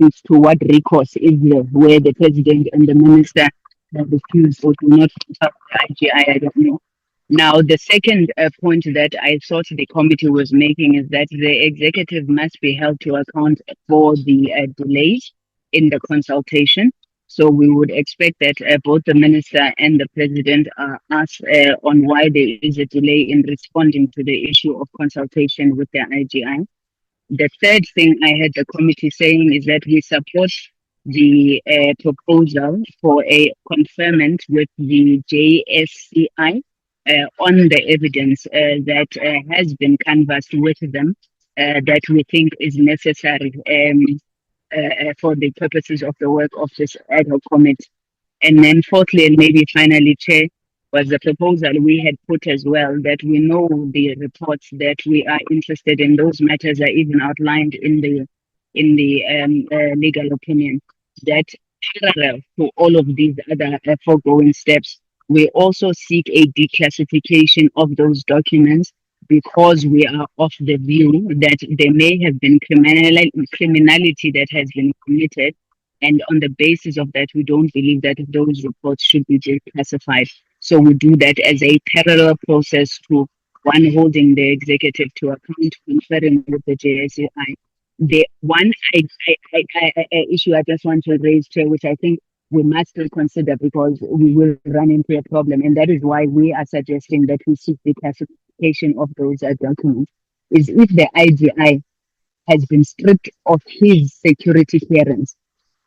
as to what recourse is there where the president and the minister refuse or do not consult the IGI. I don't know. Now, the second point that I thought the committee was making is that the executive must be held to account for the delays in the consultation. So we would expect that both the minister and the president are asked on why there is a delay in responding to the issue of consultation with the IGI. The third thing I heard the committee saying is that we support the proposal for a conferment with the JSCI on the evidence that has been canvassed with them that we think is necessary for the purposes of the work of this ad hoc committee. And then fourthly, and maybe finally, Chair, was the proposal we had put as well, that we know the reports that we are interested in. Those matters are even outlined in the legal opinion, that parallel to all of these other foregoing steps, we also seek a declassification of those documents, because we are of the view that there may have been criminality that has been committed, and on the basis of that, we don't believe that those reports should be declassified. So we do that as a parallel process to one holding the executive to account, conferring with the JSCI. The one issue I just want to raise, Chair, which I think we must still consider, because we will run into a problem, and that is why we are suggesting that we seek the classification of those documents, is if the IGI has been stripped of his security clearance,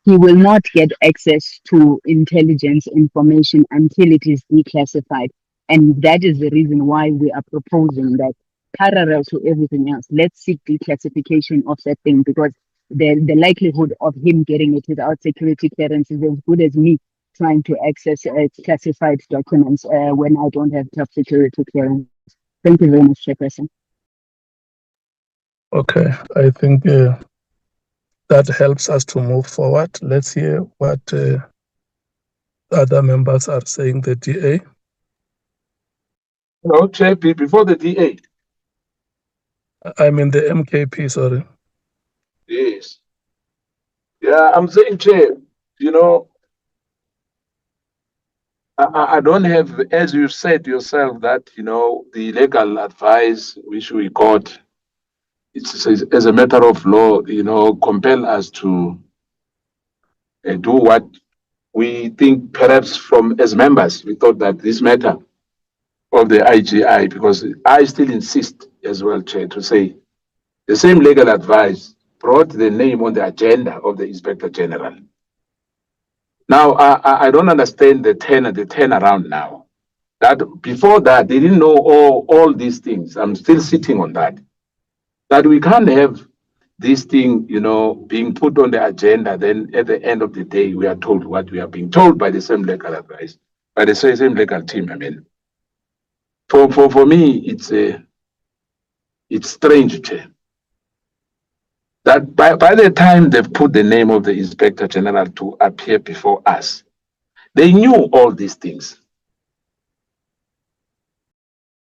he will not get access to intelligence information until it is declassified. And that is the reason why we are proposing that, parallel to everything else, let's seek declassification of that thing, because the likelihood of him getting it without security clearance is as good as me trying to access classified documents when I don't have top security clearance. Thank you very much, Chairperson. Okay, I think that helps us to move forward. Let's hear what other members are saying. The DA. No, Chair, before the DA. I mean the MKP, sorry. Yes. Yeah, I'm saying, Chair, you know, I don't have, as you said yourself, that, you know, the legal advice which we got, it's as a matter of law, you know, compel us to do what we think perhaps from as members, we thought that this matter of the IGI, because I still insist as well, Chair, to say the same legal advice brought the name on the agenda of the Inspector General. Now, I don't understand the turnaround now. That before that, they didn't know all these things. I'm still sitting on that. That we can't have this thing, you know, being put on the agenda, then at the end of the day, we are told what we are being told by the same legal advice, by the same legal team. I mean, for me, it's strange, Chair, that by the time they've put the name of the Inspector General to appear before us, they knew all these things.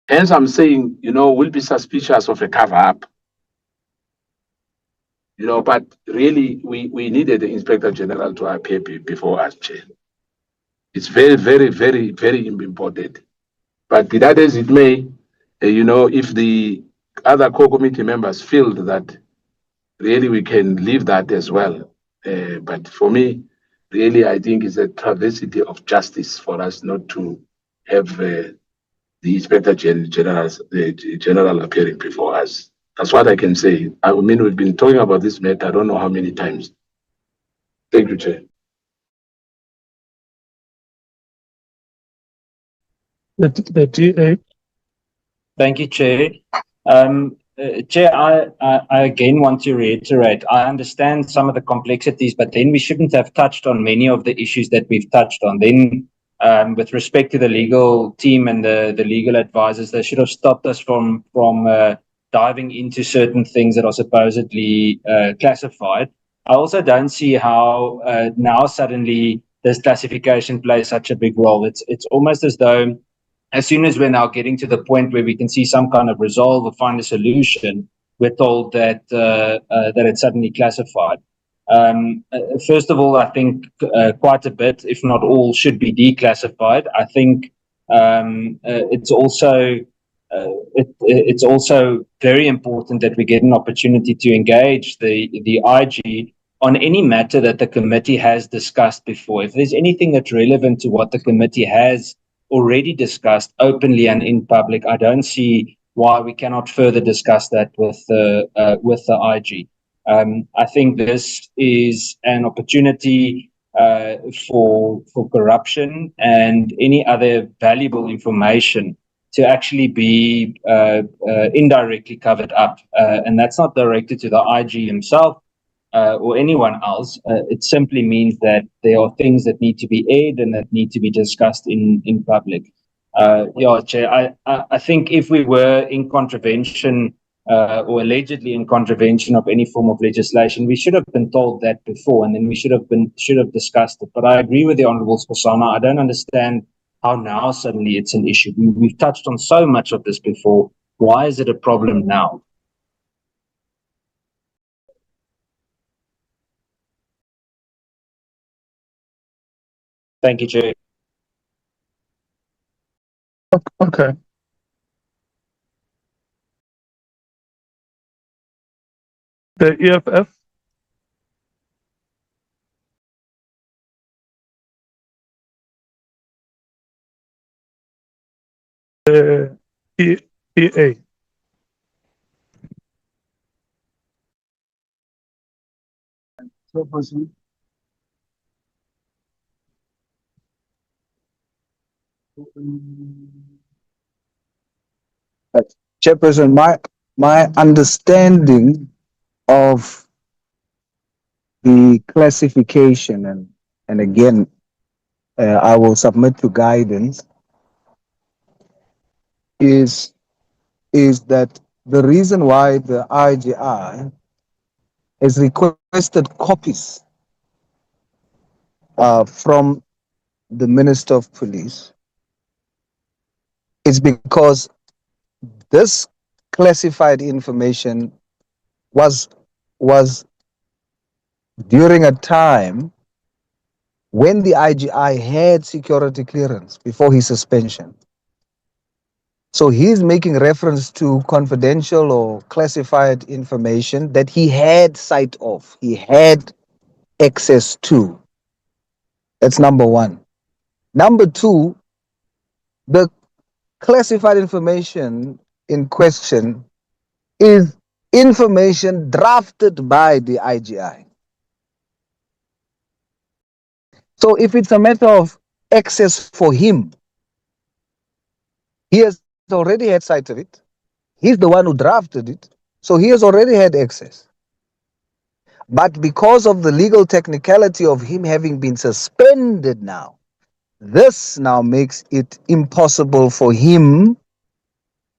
Hence, I'm saying, you know, we'll be suspicious of a cover-up. You know, but really, we needed the Inspector General to appear before us, Chair. It's very, very, very, very important. But be that as it may, you know, if the other core committee members feel that really we can leave that as well. But for me, really, I think it's a travesty of justice for us not to have the Inspector General appearing before us. That's what I can say. I mean, we've been talking about this matter, I don't know how many times. Thank you, Chair. The DA. Thank you, Chair. Chair, I again want to reiterate, I understand some of the complexities, but then we shouldn't have touched on many of the issues that we've touched on. Then, with respect to the legal team and the legal advisors, they should have stopped us from diving into certain things that are supposedly classified. I also don't see how now suddenly this classification plays such a big role. It's almost as though as soon as we're now getting to the point where we can see some kind of resolve or find a solution, we're told that that it's suddenly classified. First of all, I think quite a bit, if not all, should be declassified. I think it's also very important that we get an opportunity to engage the IG on any matter that the committee has discussed before. If there's anything that's relevant to what the committee has already discussed openly and in public, I don't see why we cannot further discuss that with the IG. I think this is an opportunity for corruption and any other valuable information to actually be indirectly covered up. And that's not directed to the IG himself or anyone else. It simply means that there are things that need to be aired and that need to be discussed in public. Yeah, Chair, I think if we were in contravention or allegedly in contravention of any form of legislation, we should have been told that before, and then we should have discussed it. But I agree with the Honourable Skhosana. I don't understand how now suddenly it's an issue. We've touched on so much of this before. Why is it a problem now? Thank you, Chair. Okay. The EFF? The EA? Chairperson. Chairperson, my understanding of the classification, and again, I will submit to guidance, is that the reason why the IGI has requested copies from the Minister of Police is because this classified information was during a time when the IGI had security clearance before his suspension. So he's making reference to confidential or classified information that he had sight of, he had access to. That's number one. Number two, the classified information in question is information drafted by the IGI. So if it's a matter of access for him, he has already had sight of it. He's the one who drafted it, so he has already had access. But because of the legal technicality of him having been suspended now, this now makes it impossible for him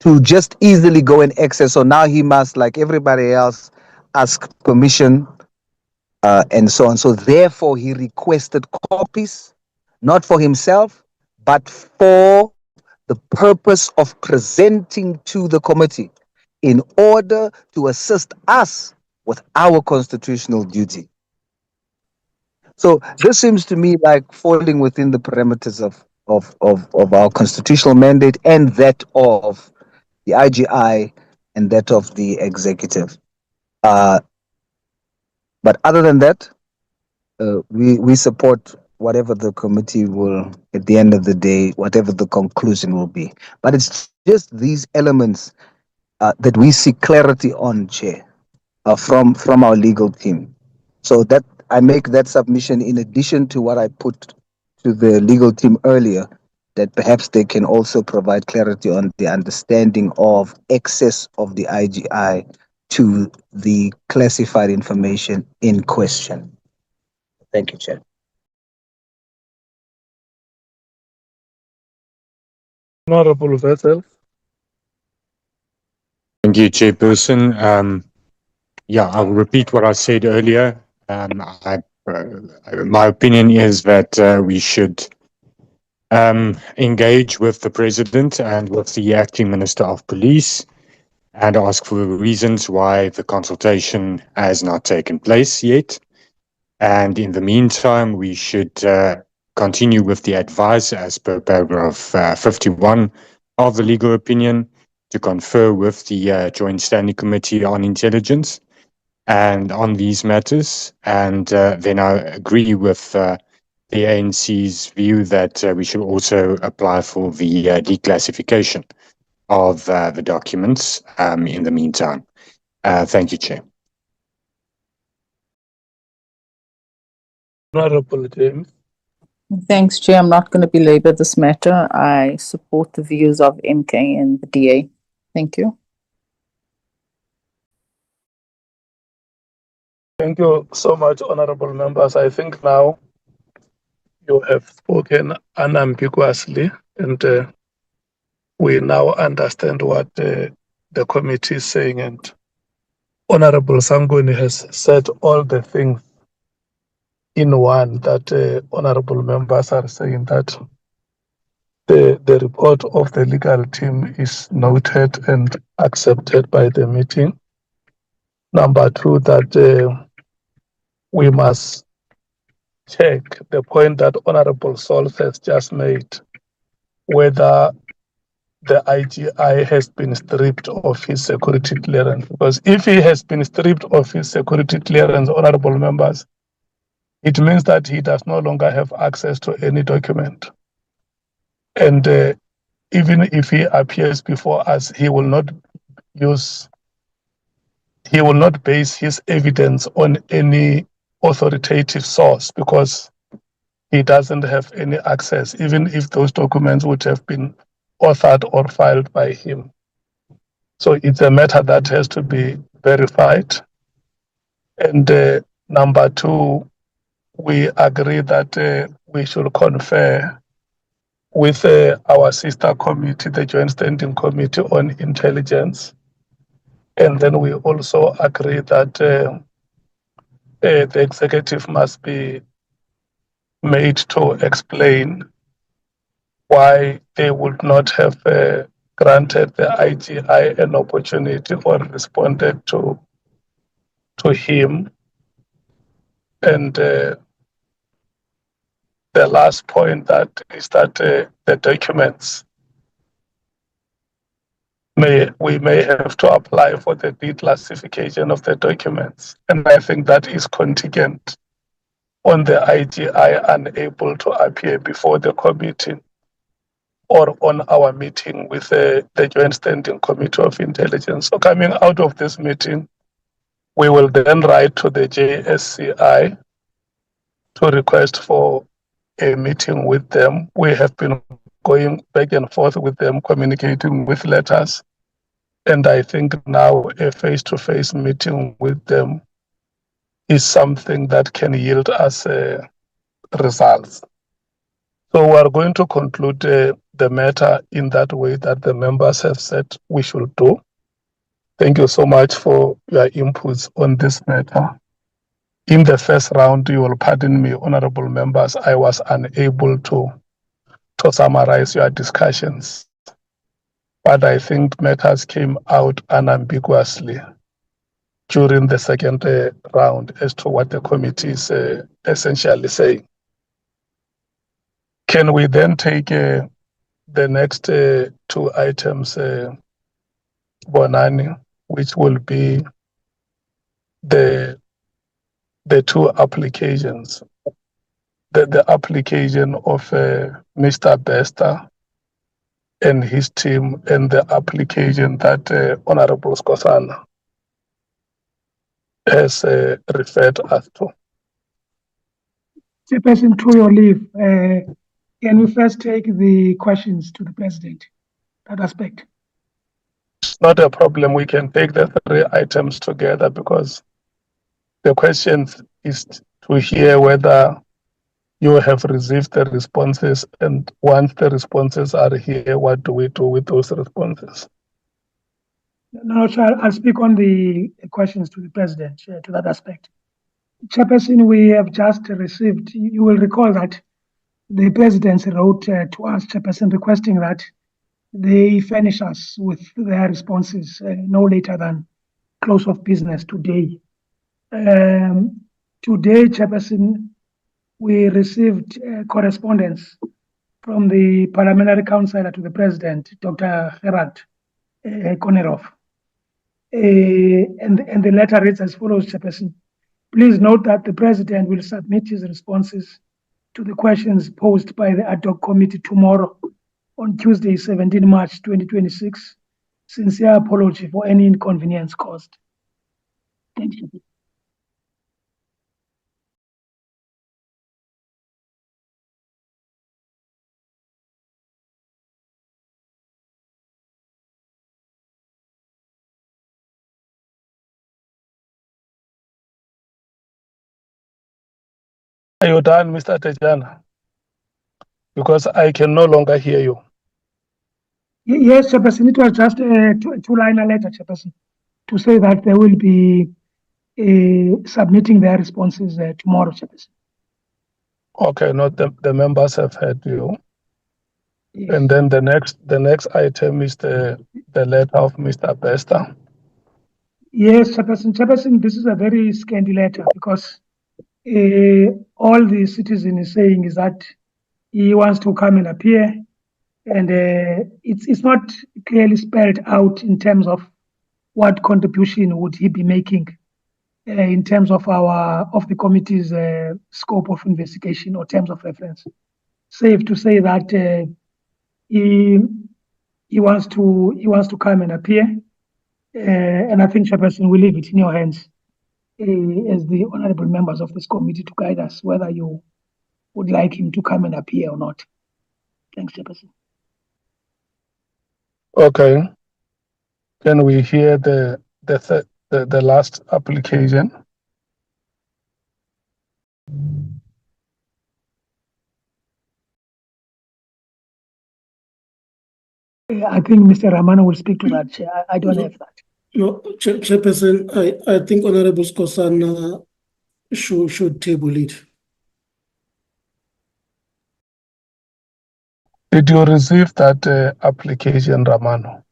to just easily go and access. So now he must, like everybody else, ask permission and so on. So therefore, he requested copies, not for himself, but for the purpose of presenting to the committee in order to assist us with our constitutional duty. So this seems to me like falling within the parameters of our constitutional mandate and that of the IGI and that of the executive. But other than that, we support whatever the committee will, at the end of the day, whatever the conclusion will be. But it's just these elements that we seek clarity on, Chair, from our legal team. So that I make that submission in addition to what I put to the legal team earlier, that perhaps they can also provide clarity on the understanding of access of the IGI to the classified information in question. Thank you, Chair. Honorable Vessel. Thank you, Chairperson. Yeah, I'll repeat what I said earlier. My opinion is that we should engage with the President and with the Acting Minister of Police and ask for reasons why the consultation has not taken place yet. And in the meantime, we should continue with the advice as per paragraph 51 of the legal opinion to confer with the Joint Standing Committee on Intelligence and on these matters. And then I agree with the ANC's view that we should also apply for the declassification of the documents in the meantime. Thank you, Chair. Honorable James. Thanks, Chair. I'm not going to belabor this matter. I support the views of MK and the DA. Thank you. Thank you so much, honorable members. I think now you have spoken unambiguously, and we now understand what the committee is saying. And Honorable Sangoni has said all the things in one that honorable members are saying, that the report of the legal team is noted and accepted by the meeting. Number two, that we must check the point that Honorable Solz has just made, whether the IGI has been stripped of his security clearance. Because if he has been stripped of his security clearance, honorable members, it means that he does no longer have access to any document. And even if he appears before us, he will not base his evidence on any authoritative source, because he doesn't have any access, even if those documents would have been authored or filed by him. So it's a matter that has to be verified. And number two, we agree that we should confer with our sister committee, the Joint Standing Committee on Intelligence. And then we also agree that the executive must be made to explain why they would not have granted the IGI an opportunity or responded to him. And the last point that is that the documents, we may have to apply for the declassification of the documents. And I think that is contingent on the IGI unable to appear before the committee or on our meeting with the Joint Standing Committee of Intelligence. So coming out of this meeting, we will then write to the JSCI to request for a meeting with them. We have been going back and forth with them, communicating with letters. And I think now a face-to-face meeting with them is something that can yield us results. So we are going to conclude the matter in that way that the members have said we should do. Thank you so much for your inputs on this matter. In the first round, you will pardon me, honorable members, I was unable to summarize your discussions. But I think matters came out unambiguously during the second round as to what the committee is essentially saying. Can we then take the next two items, Bonani, which will be the two applications, the application of Mr. Bester and his team, and the application that Honorable Skosana has referred us to. Chairperson, through your leave, can we first take the questions to the President, that aspect? Not a problem. We can take the three items together, because the question is to hear whether you have received the responses, and once the responses are here, what do we do with those responses? No, so I'll speak on the questions to the President, to that aspect. Chairperson, we have just received, you will recall that the President wrote to us, Chairperson, requesting that they furnish us with their responses no later than close of business today. To Today, Chairperson, we received correspondence from the Parliamentary Counsellor to the President, Dr. Gerard Konerov. And the letter reads as follows, Chairperson. Please note that the President will submit his responses to the questions posed by the Ad Hoc Committee tomorrow on Tuesday, 17 March 2026. Sincere apology for any inconvenience caused. Thank you. Are you done, Mr. Tejana? Because I can no longer hear you. Yes, Chairperson, it was just a two-liner letter, Chairperson, to say that they will be submitting their responses tomorrow, Chairperson. Okay, not the members have heard you. Yes. And then the next item is the letter of Mr. Bester. Yes, Chairperson. Chairperson, this is a very scanty letter because all the citizen is saying is that he wants to come and appear, and it's not clearly spelled out in terms of what contribution would he be making in terms of the committee's scope of investigation or terms of reference. Safe to say that he wants to come and appear, and I think, Chairperson, we leave it in your hands as the honourable members of this committee to guide us whether you would like him to come and appear or not. Thanks, Chairperson. Okay. Can we hear the last application? I think Mr. Ramano will speak to that, Chair. I don't have that. No, Chairperson, I think Honorable Skosana should table it. Did you receive that application, Ramano?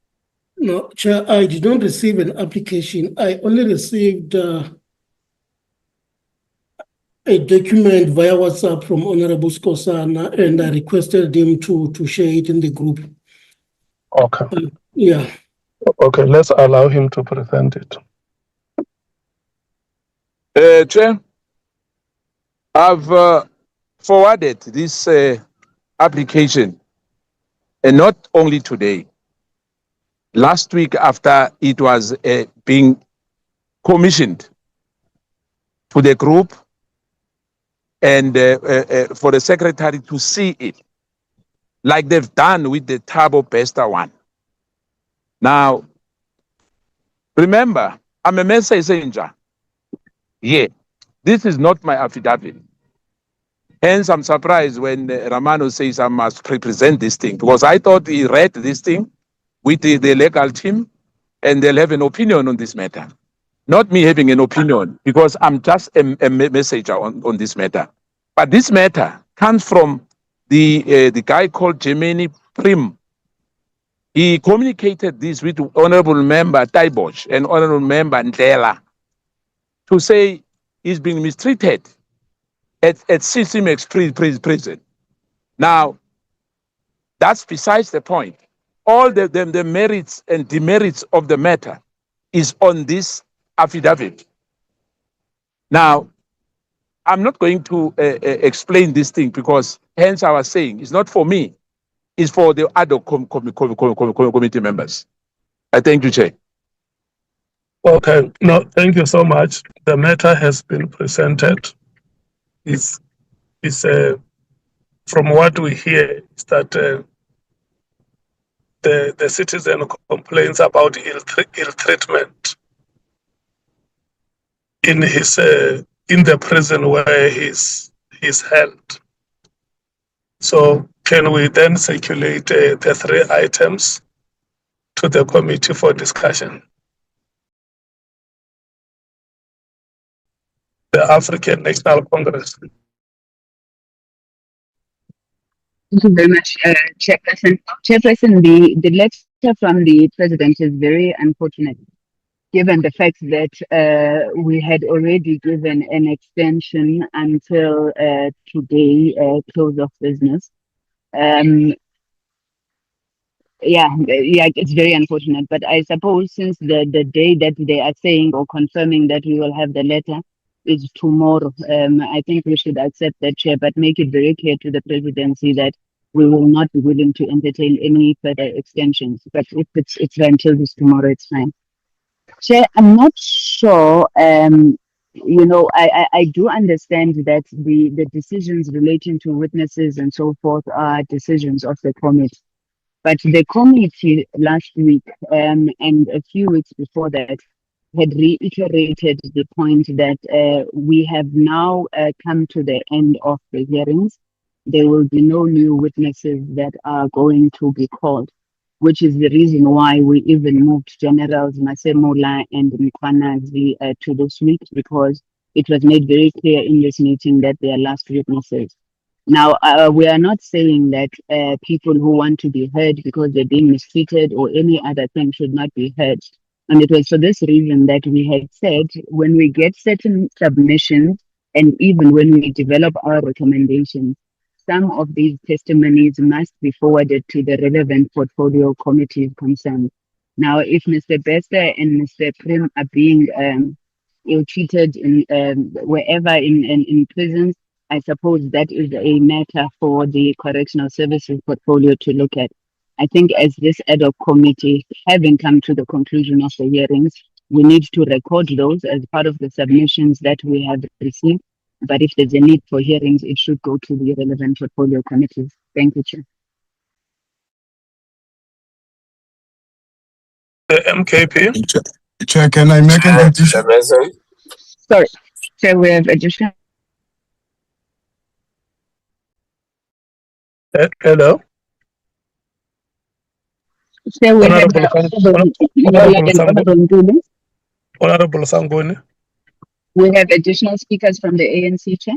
No, Chair, I did not receive an application. I only received a document via WhatsApp from Honorable Skosana, and I requested him to share it in the group. Okay. Yeah. Okay, let's allow him to present it. Chair, I've forwarded this application, and not only today. Last week, after it was being commissioned to the group and for the secretary to see it, like they've done with the Thabo Bester one. Now, remember, I'm a messenger. Yeah, this is not my affidavit. Hence, I'm surprised when Ramano says I must present this thing, because I thought he read this thing with the legal team and they'll have an opinion on this matter. Not me having an opinion, because I'm just a messenger on this matter. But this matter comes from the guy called Gemini Prim. He communicated this with Honorable Member Taibosh and Honorable Member Ndlela to say he's being mistreated at Sisimex prison. Now, that's besides the point. All the merits and demerits of the matter is on this affidavit. Now, I'm not going to explain this thing, because hence I was saying it's not for me, it's for the other committee members. I thank you, Chair. Okay, no, thank you so much. The matter has been presented. It's from what we hear is that the citizen complains about ill treatment in his in the prison where he's held. So can we then circulate the 3 items to the committee for discussion? The African National Congress. Thank you very much, Chairperson. Chairperson, the letter from the President is very unfortunate. given the fact that we had already given an extension until today, close of business. Yeah, it's very unfortunate. But I suppose since the day that they are saying or confirming that we will have the letter is tomorrow, I think we should accept that, Chair, but make it very clear to the presidency that we will not be willing to entertain any further extensions. But if it's until this tomorrow, it's fine. Chair, I'm not sure. I do understand that the decisions relating to witnesses and so forth are decisions of the committee. But the committee last week and a few weeks before that had reiterated the point that we have now come to the end of the hearings. There will be no new witnesses that are going to be called, which is the reason why we even moved Generals Masemola and Mkhwanazi to this week, because it was made very clear in this meeting that they are last witnesses. Now, we are not saying that people who want to be heard because they're being mistreated or any other thing should not be heard. And it was for this reason that we had said when we get certain submissions and even when we develop our recommendations, some of these testimonies must be forwarded to the relevant portfolio committees concerned. Now, if Mr. Bester and Mr. Prim are being ill-treated in wherever in prisons, I suppose that is a matter for the Correctional Services portfolio to look at. I think as this ad hoc committee, having come to the conclusion of the hearings, we need to record those as part of the submissions that we have received. But if there's a need for hearings, it should go to the relevant portfolio committees. Thank you, Chair. The MKP. Chair, can I make an addition? Sorry, Chair, we have additional. Hello. Chair, we have Honorable Sangoni. We have additional speakers from the ANC, Chair.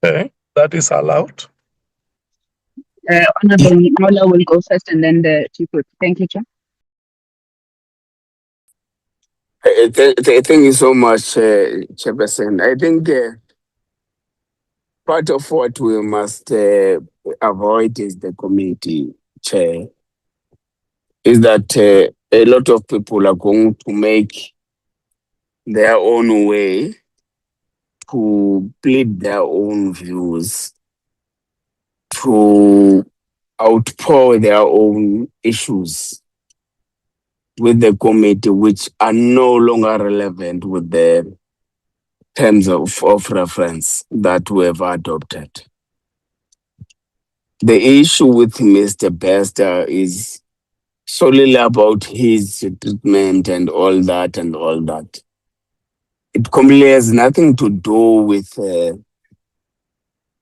Okay, that is allowed. Honorable Mola will go first and then the Chief Whip. Thank you, Chair. Thank you so much, Chairperson. I think part of what we must avoid as the committee, Chair, is that a lot of people are going to make their own way to plead their own views, to outpour their own issues with the committee, which are no longer relevant with the terms of reference that we have adopted. The issue with Mr. Bester is solely about his treatment and all that. It completely has nothing to do with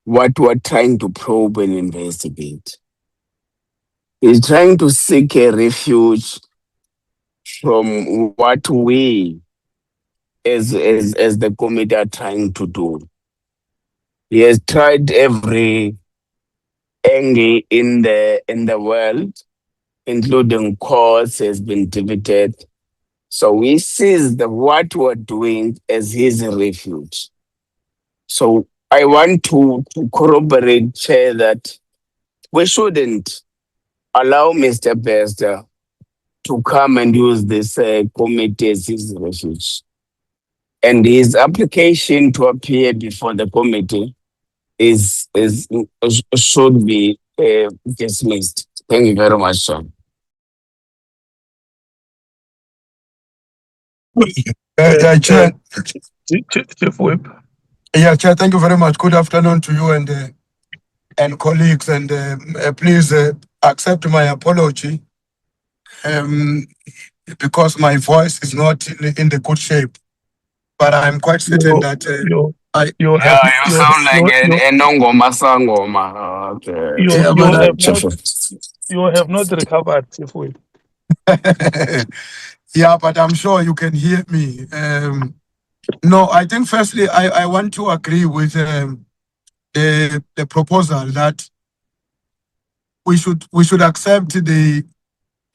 what we're trying to probe and investigate. He's trying to seek a refuge from what we as the committee are trying to do. He has tried every angle in the world, including courts, has been defeated. So he sees what we're doing as his refuge. So I want to corroborate, Chair, that we shouldn't allow Mr. Bester to come and use this committee as his refuge. And his application to appear before the committee should be dismissed. Thank you very much, sir. Chair. Chief Whip. Yeah, Chair, thank you very much. Good afternoon to you and colleagues. And please accept my apology because my voice is not in the good shape. But I'm quite certain that you sound like a Nongoma Sangoma. You have not recovered, Chief Whip. Yeah, but I'm sure you can hear me. No, I think firstly, I want to agree with the proposal that we should accept the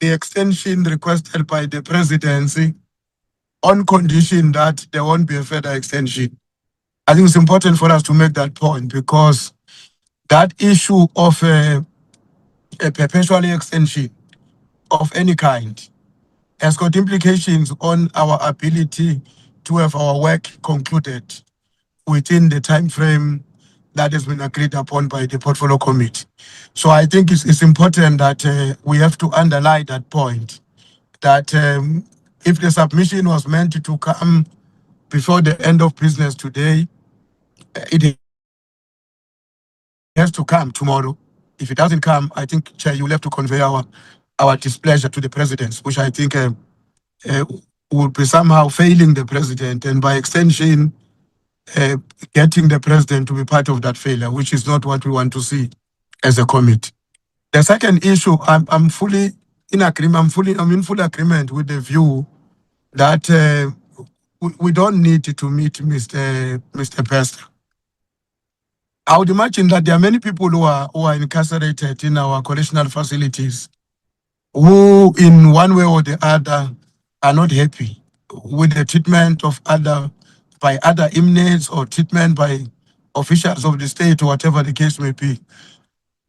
the extension requested by the presidency on condition that there won't be a further extension. I think it's important for us to make that point because that issue of a perpetual extension of any kind has got implications on our ability to have our work concluded within the time frame that has been agreed upon by the portfolio committee. So I think it's important that we have to underline that point, that if the submission was meant to come before the end of business today, it has to come tomorrow. If it doesn't come, I think, Chair, you'll have to convey our displeasure to the president, which I think would be somehow failing the president, and by extension, getting the president to be part of that failure, which is not what we want to see as a committee. The second issue, I'm fully in agreement. I'm in full agreement with the view that we don't need to meet Mr. Pester. I would imagine that there are many people who are incarcerated in our correctional facilities who, in one way or the other, are not happy with the treatment of by other inmates or treatment by officials of the state or whatever the case may be.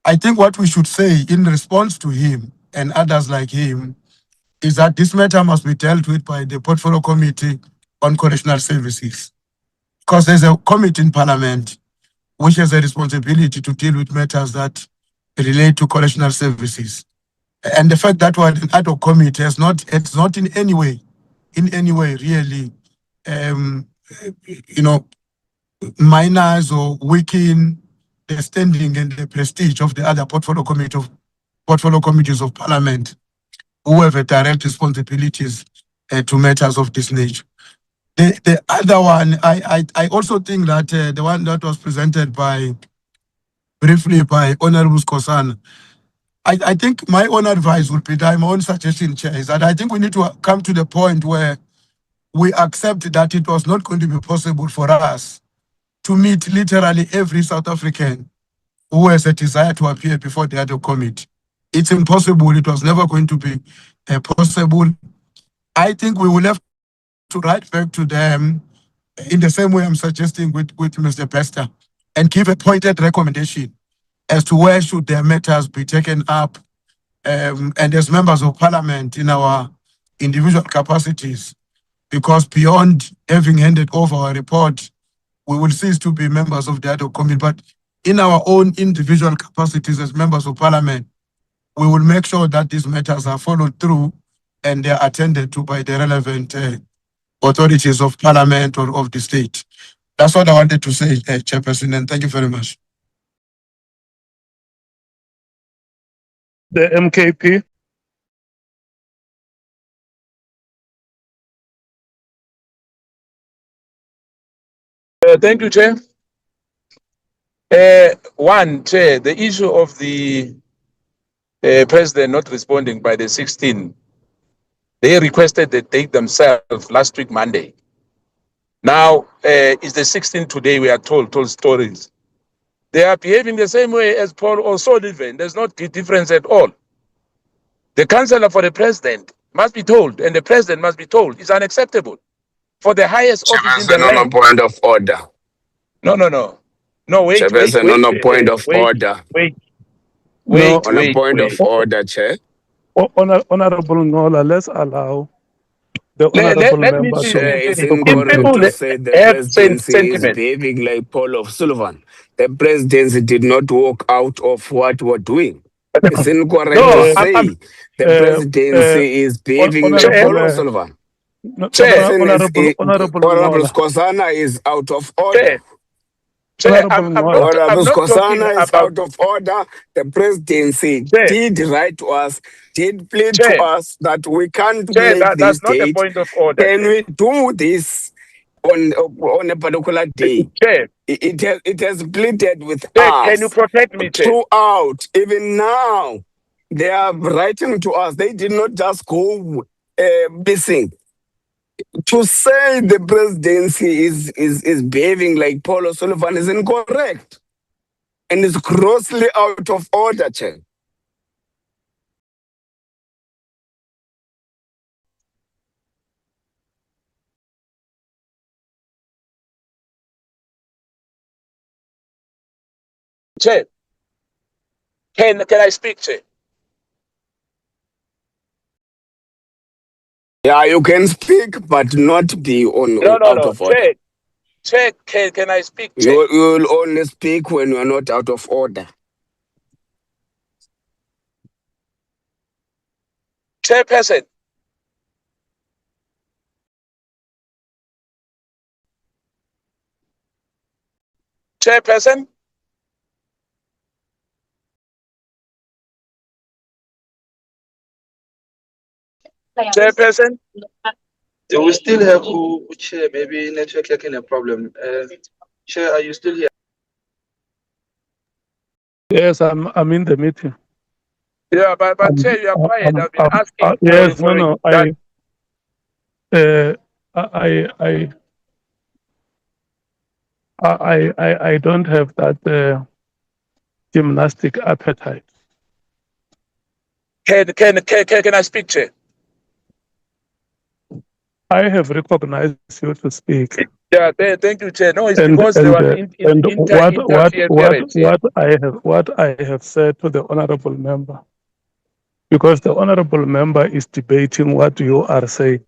I think what we should say in response to him and others like him is that this matter must be dealt with by the Portfolio Committee on Correctional Services, because there's a committee in Parliament which has a responsibility to deal with matters that relate to correctional services. And the fact that we're an ad hoc committee it's not in any way really, minors or weaken the standing and the prestige of the other portfolio committees of Parliament who have a direct responsibilities to matters of this nature. The other one, I also think that the one that was presented briefly by Honorable Mkhwanazi, I think my own advice would be that my own suggestion, Chair, is that I think we need to come to the point where we accept that it was not going to be possible for us to meet literally every South African who has a desire to appear before the ad hoc committee. It's impossible. It was never going to be possible. I think we will have to write back to them in the same way I'm suggesting with Mr. Pester and give a pointed recommendation as to where should their matters be taken up, and as members of Parliament in our individual capacities, because beyond having handed over our report, we will cease to be members of the ad hoc committee, but in our own individual capacities as members of Parliament, we will make sure that these matters are followed through and they are attended to by the relevant authorities of Parliament or of the state. That's what I wanted to say, Chairperson, and thank you very much. The MKP. Thank you, Chair. One, Chair, the issue of the President not responding by the 16th, they requested the date themselves last week, Monday. Now, it's the 16th today, we are told stories. They are behaving the same way as Paul O'Sullivan. There's not a difference at all. The Councillor for the President must be told, and the President must be told, it's unacceptable. For the highest office in the land. On a point of order. No, wait. Chairperson, on a point of order. Wait. On a point of order, Chair. Honorable Nola, let's allow the honorable member to it's incorrect to say the presidency is behaving like Paul O'Sullivan. The presidency did not walk out of what we're doing. It's incorrect to say the presidency is behaving like Paul O'Sullivan. Honorable Mkhwanazi is out of order. Honorable Mkhwanazi is out of order. The presidency did write to us, did plead to us that we can't make this date. Can we do this on a particular day? It has pleaded with us. Can you protect me, throughout? Even now, they are writing to us. They did not just go missing. To say the presidency is behaving like Paul O'Sullivan is incorrect and is grossly out of order, Chair. Chair, can I speak, Chair? Yeah, you can speak, but not be out No. of order. Chair, can I speak, Chair? You will only speak when you are not out of order. Chairperson. Chairperson. Chairperson. Do we still have who chair? Maybe network like a problem. Chair, are you still here? Yes, I'm in the meeting. Yeah, but Chair, you are quiet. I've been asking yes, for no, that. I don't have that gymnastic appetite. Can I speak, Chair? I have recognized you to speak. Yeah, thank you, Chair. No, it's because there was what I have said to the honourable member, because the honourable member is debating what you are saying.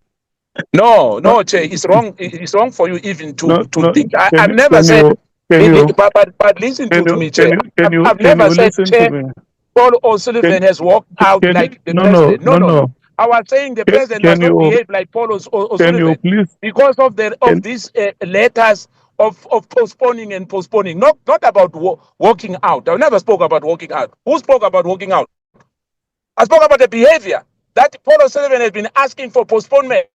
No, Chair, it's wrong. It's wrong for you even to think. I've never said. But listen to me, Chair. I've never said, Chair, Paul O'Sullivan has walked out like the president. No. I was saying the president must not behave like Paul O'Sullivan because of these letters of postponing and postponing. Not about walking out. I never spoke about walking out. Who spoke about walking out? I spoke about the behavior that Paul O'Sullivan has been asking for postponement.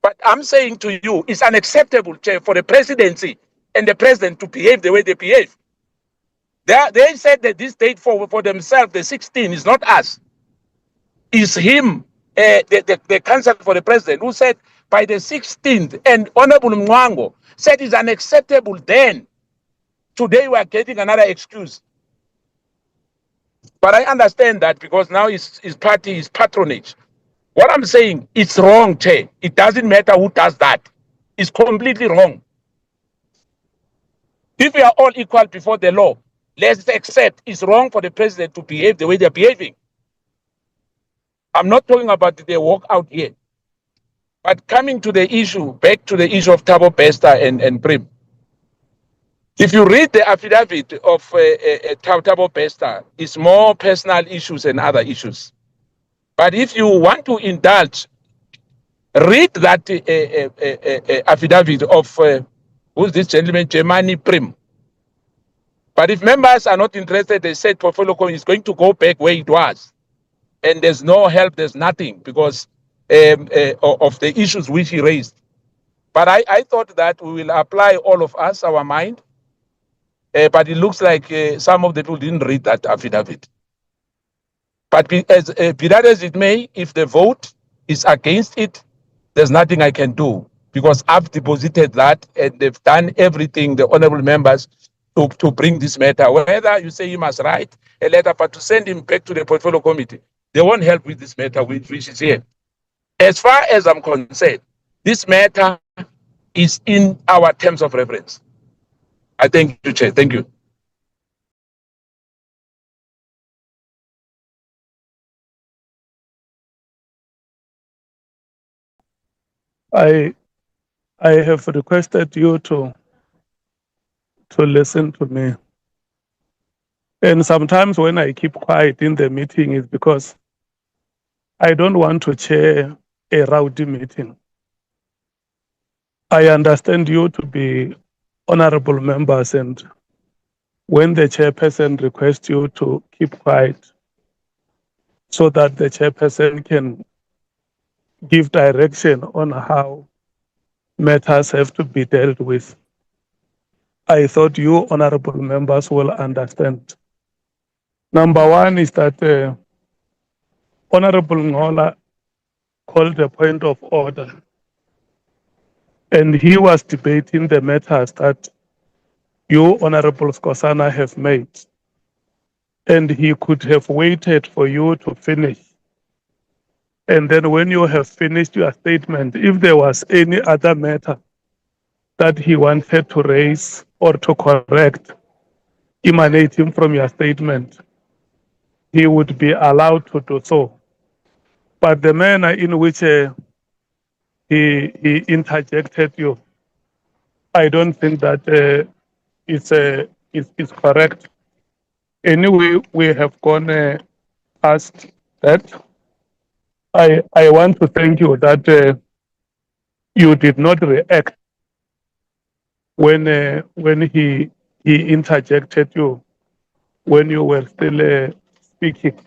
But I'm saying to you, it's unacceptable, Chair, for the presidency and the president to behave the way they behave. They said that this date for themselves, the 16th, is not us. It's him, the counsel for the president, who said by the 16th, and Honorable Mwango said it's unacceptable then. Today we are getting another excuse. But I understand that because now his party is patronage. What I'm saying, it's wrong, Chair. It doesn't matter who does that. It's completely wrong. If we are all equal before the law, let's accept it's wrong for the president to behave the way they're behaving. I'm not talking about the walk out here. But coming to the issue, back to the issue of Thabo Bester and Prim. If you read the affidavit of Thabo Bester, it's more personal issues and other issues. But if you want to indulge, read that affidavit of, who's this gentleman, Jemani Prim. But if members are not interested, they said portfolio is going to go back where it was. And there's no help, there's nothing because of the issues which he raised. But I thought that we will apply all of us, our mind. But it looks like some of the people didn't read that affidavit. But be that as it may, if the vote is against it, there's nothing I can do because I've deposited that and they've done everything, the honorable members, to bring this matter. Whether you say he must write a letter, but to send him back to the portfolio committee, they won't help with this matter, which is here. As far as I'm concerned, this matter is in our terms of reference. I thank you, Chair. Thank you. I have requested you to listen to me. And sometimes when I keep quiet in the meeting is because I don't want to chair a rowdy meeting. I understand you to be honorable members, and when the chairperson requests you to keep quiet so that the chairperson can give direction on how matters have to be dealt with, I thought you honorable members will understand. Number one is that Honorable Ngola called a point of order, and he was debating the matters that you, Honorable Skosana, have made. And he could have waited for you to finish. And then when you have finished your statement, if there was any other matter that he wanted to raise or to correct, emanating from your statement, he would be allowed to do so. But the manner in which he interjected you, I don't think that is correct. Anyway, we have gone past that. I want to thank you that you did not react when he interjected you when you were still speaking.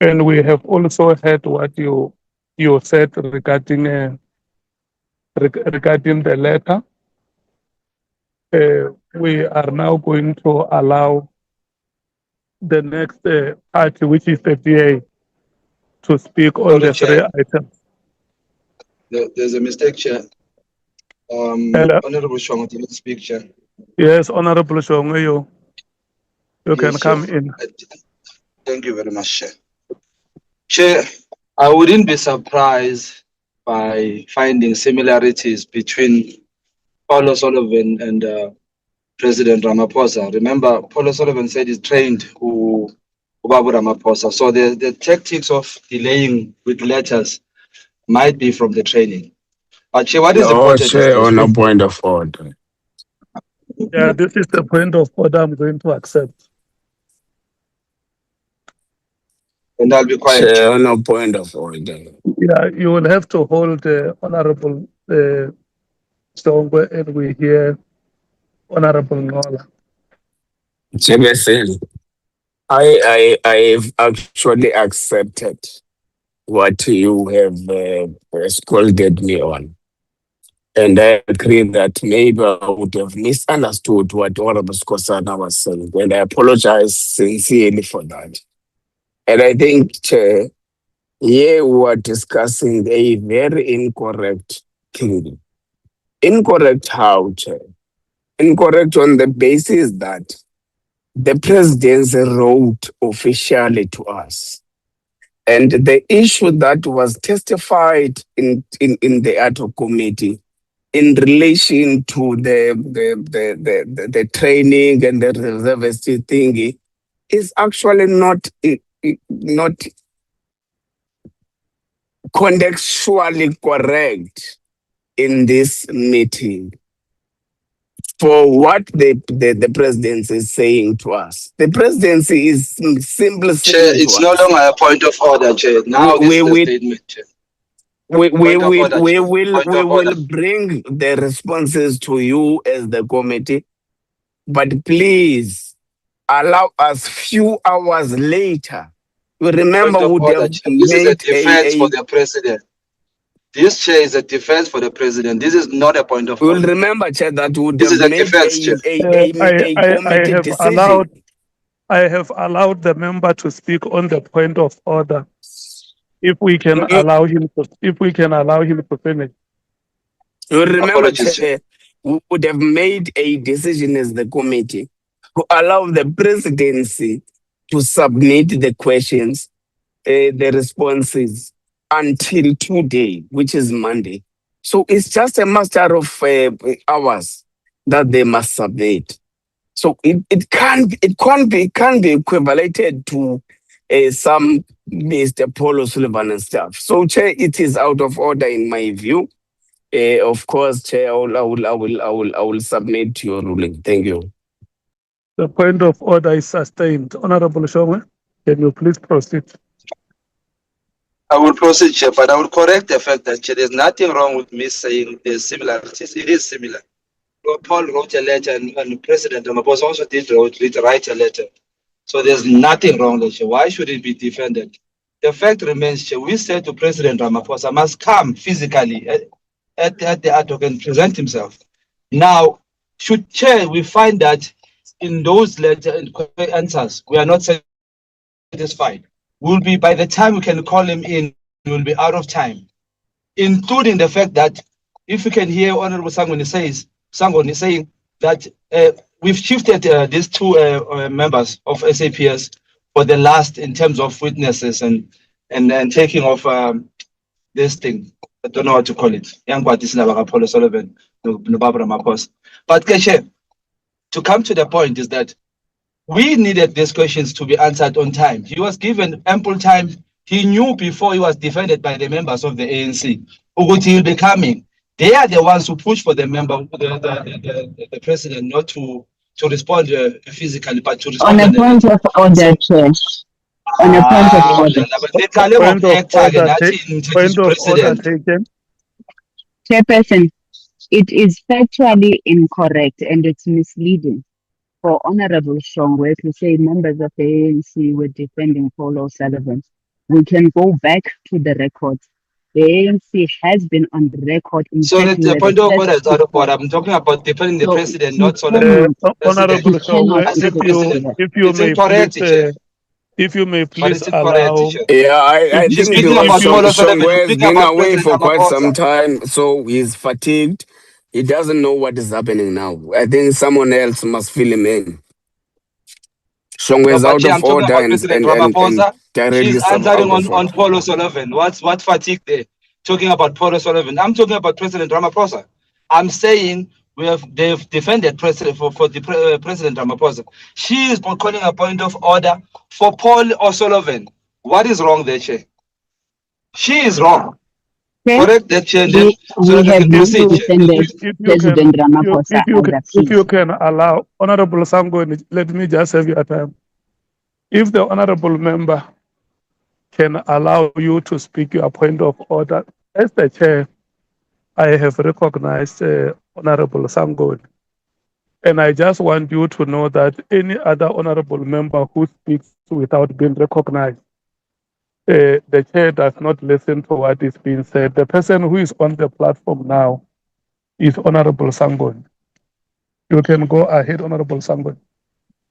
And we have also heard what you said regarding regarding the letter. We are now going to allow the next party, which is the DA, to speak on the three items. There's a mistake, Chair. Hello. Honorable Shongo didn't speak, Chair. Yes, Honorable Shongo, you can come in. Thank you very much, Chair. Chair, I wouldn't be surprised by finding similarities between Paulo Sullivan and President Ramaphosa. Remember, Paulo Sullivan said he trained Ubabu Ramaphosa. So the tactics of delaying with letters might be from the training. But Chair, what is important Chair, is this. on a point of order. Yeah, this is the point of order I'm going to accept. And I'll be quiet. Chair, on a point of order. Yeah, you will have to hold Honorable Shongo, and we hear Honorable Ngola. Chairperson, I've actually accepted what you have scolded me on. And I agree that maybe I would have misunderstood what Honorable Skosana was saying. And I apologize sincerely for that. And I think, Chair, here we are discussing a very incorrect thing. Incorrect how, Chair? Incorrect on the basis that the presidency wrote officially to us. And the issue that was testified in the ad hoc committee in relation to the training and the reservist thingy is actually not contextually correct in this meeting for what the presidency is saying to us. The presidency is simply saying Chair, it's no longer a point of order, Chair. Now this is the statement, Chair. We will bring the responses to you as the committee, but please allow us few hours later. You remember This is a defense for the president. This, Chair, is a defense for the president. This is not a point of order. You'll remember, Chair, that would this have is a made defense, Chair. a committee decision. I have allowed the member to speak on the point of order. If we can allow him to finish. You remember, Chair, we would have made a decision as the committee to allow the presidency to submit the questions, the responses until today, which is Monday. So it's just a matter of hours that they must submit. So it can't be equivalated to some Mr. Paulo Sullivan and stuff. So, Chair, it is out of order in my view. Of course, Chair, I will submit to your ruling. Thank you. The point of order is sustained. Honorable Shongo, can you please proceed? I will proceed, Chair, but I will correct the fact that, Chair, there's nothing wrong with me saying there's similarities. It is similar. Paul wrote a letter, and President Ramaphosa also did write a letter. So there's nothing wrong with it. Why should it be defended? The fact remains, Chair, we said to President Ramaphosa must come physically at the ad hoc and present himself. Now, should, Chair, we find that in those letter and answers, we are not satisfied, will be, by the time we can call him in, we will be out of time, including the fact that if you can hear Honorable Sangoni saying that we've shifted these two members of SAPS for the last in terms of witnesses and taking off this thing. I don't know how to call it. Young parties in Apollo Sullivan, Barbara Mapos. But Keshe, to come to the point is that we needed these questions to be answered on time. He was given ample time. He knew before he was defended by the members of the ANC who will be coming. They are the ones who push for the president not to respond physically, but to respond On a point of order, Chair. On a point of order. Point of order taken. Chairperson, it is factually incorrect and it's misleading for Honorable Shongwe to say members of the ANC were defending Paul O'Sullivan. We can go back to the records. The ANC has been on the record. So the point of order is out of order. I'm talking about defending the president, not Honorable Shongwe, if you may please allow. Yeah, I think Shongwe has been away for quite some time, so he's fatigued. He doesn't know what is happening now. I think someone else must fill him in. Shongwe is out of order and she's answering on Paul O'Sullivan. What fatigue there? Talking about Paul O'Sullivan. I'm talking about President Ramaphosa. I'm saying they've defended President President Ramaphosa. She is calling a point of order for Paul O'Sullivan. What is wrong there, Chair? She is wrong. Correct that, Chair. So that can proceed. President Ramaphosa. If you can allow Honorable Sango, let me just have your time. If the honorable member can allow you to speak your point of order, as the chair, I have recognized Honorable Sangoni. And I just want you to know that any other honorable member who speaks without being recognized, the chair does not listen to what is being said. The person who is on the platform now is Honorable Sangoni. You can go ahead, Honorable Sangoni.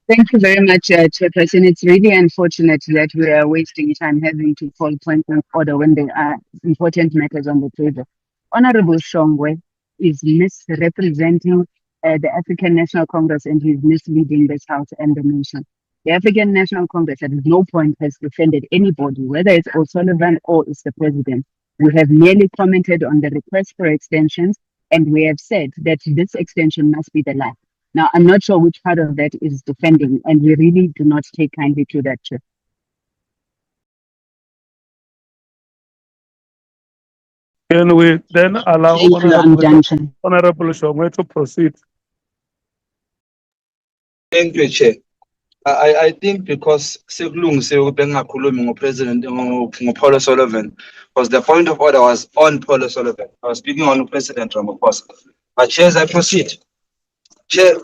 Thank you very much, Chairperson. It's really unfortunate that we are wasting time having to call points of order when there are important matters on the table. Honorable Shongwe is misrepresenting the African National Congress and he's misleading this House and the nation. The African National Congress at no point has defended anybody, whether it's O'Sullivan or it's the president. We have merely commented on the request for extensions and we have said that this extension must be the last. Now, I'm not sure which part of that is defending, and we really do not take kindly to that, Chair. Can we then allow Honorable Shongwe to proceed? Thank you, Chair. I think because President Paul O'Sullivan, because the point of order was on Paul O'Sullivan. I was speaking on President Ramaphosa. But Chair, as I proceed. Chair,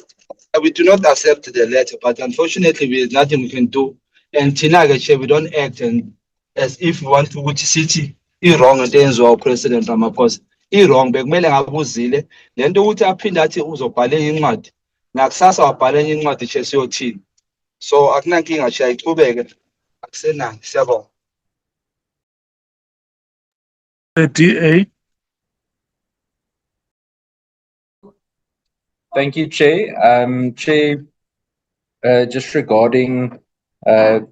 we do not accept the letter, but unfortunately, there is nothing we can do. And tonight, Chair, we don't act and as if we want to go to city. It's wrong and then our President Ramaphosa. It's wrong. Bekumele ngabuzile. Lento ukuthi aphinda athi uzobhala incwadi. Nakusasa wabhala incwadi Chair siyothini. So akunankinga Chair iqhubeke. Akusenani. Siyabonga. The DA. Thank you, Chair. Chair, just regarding the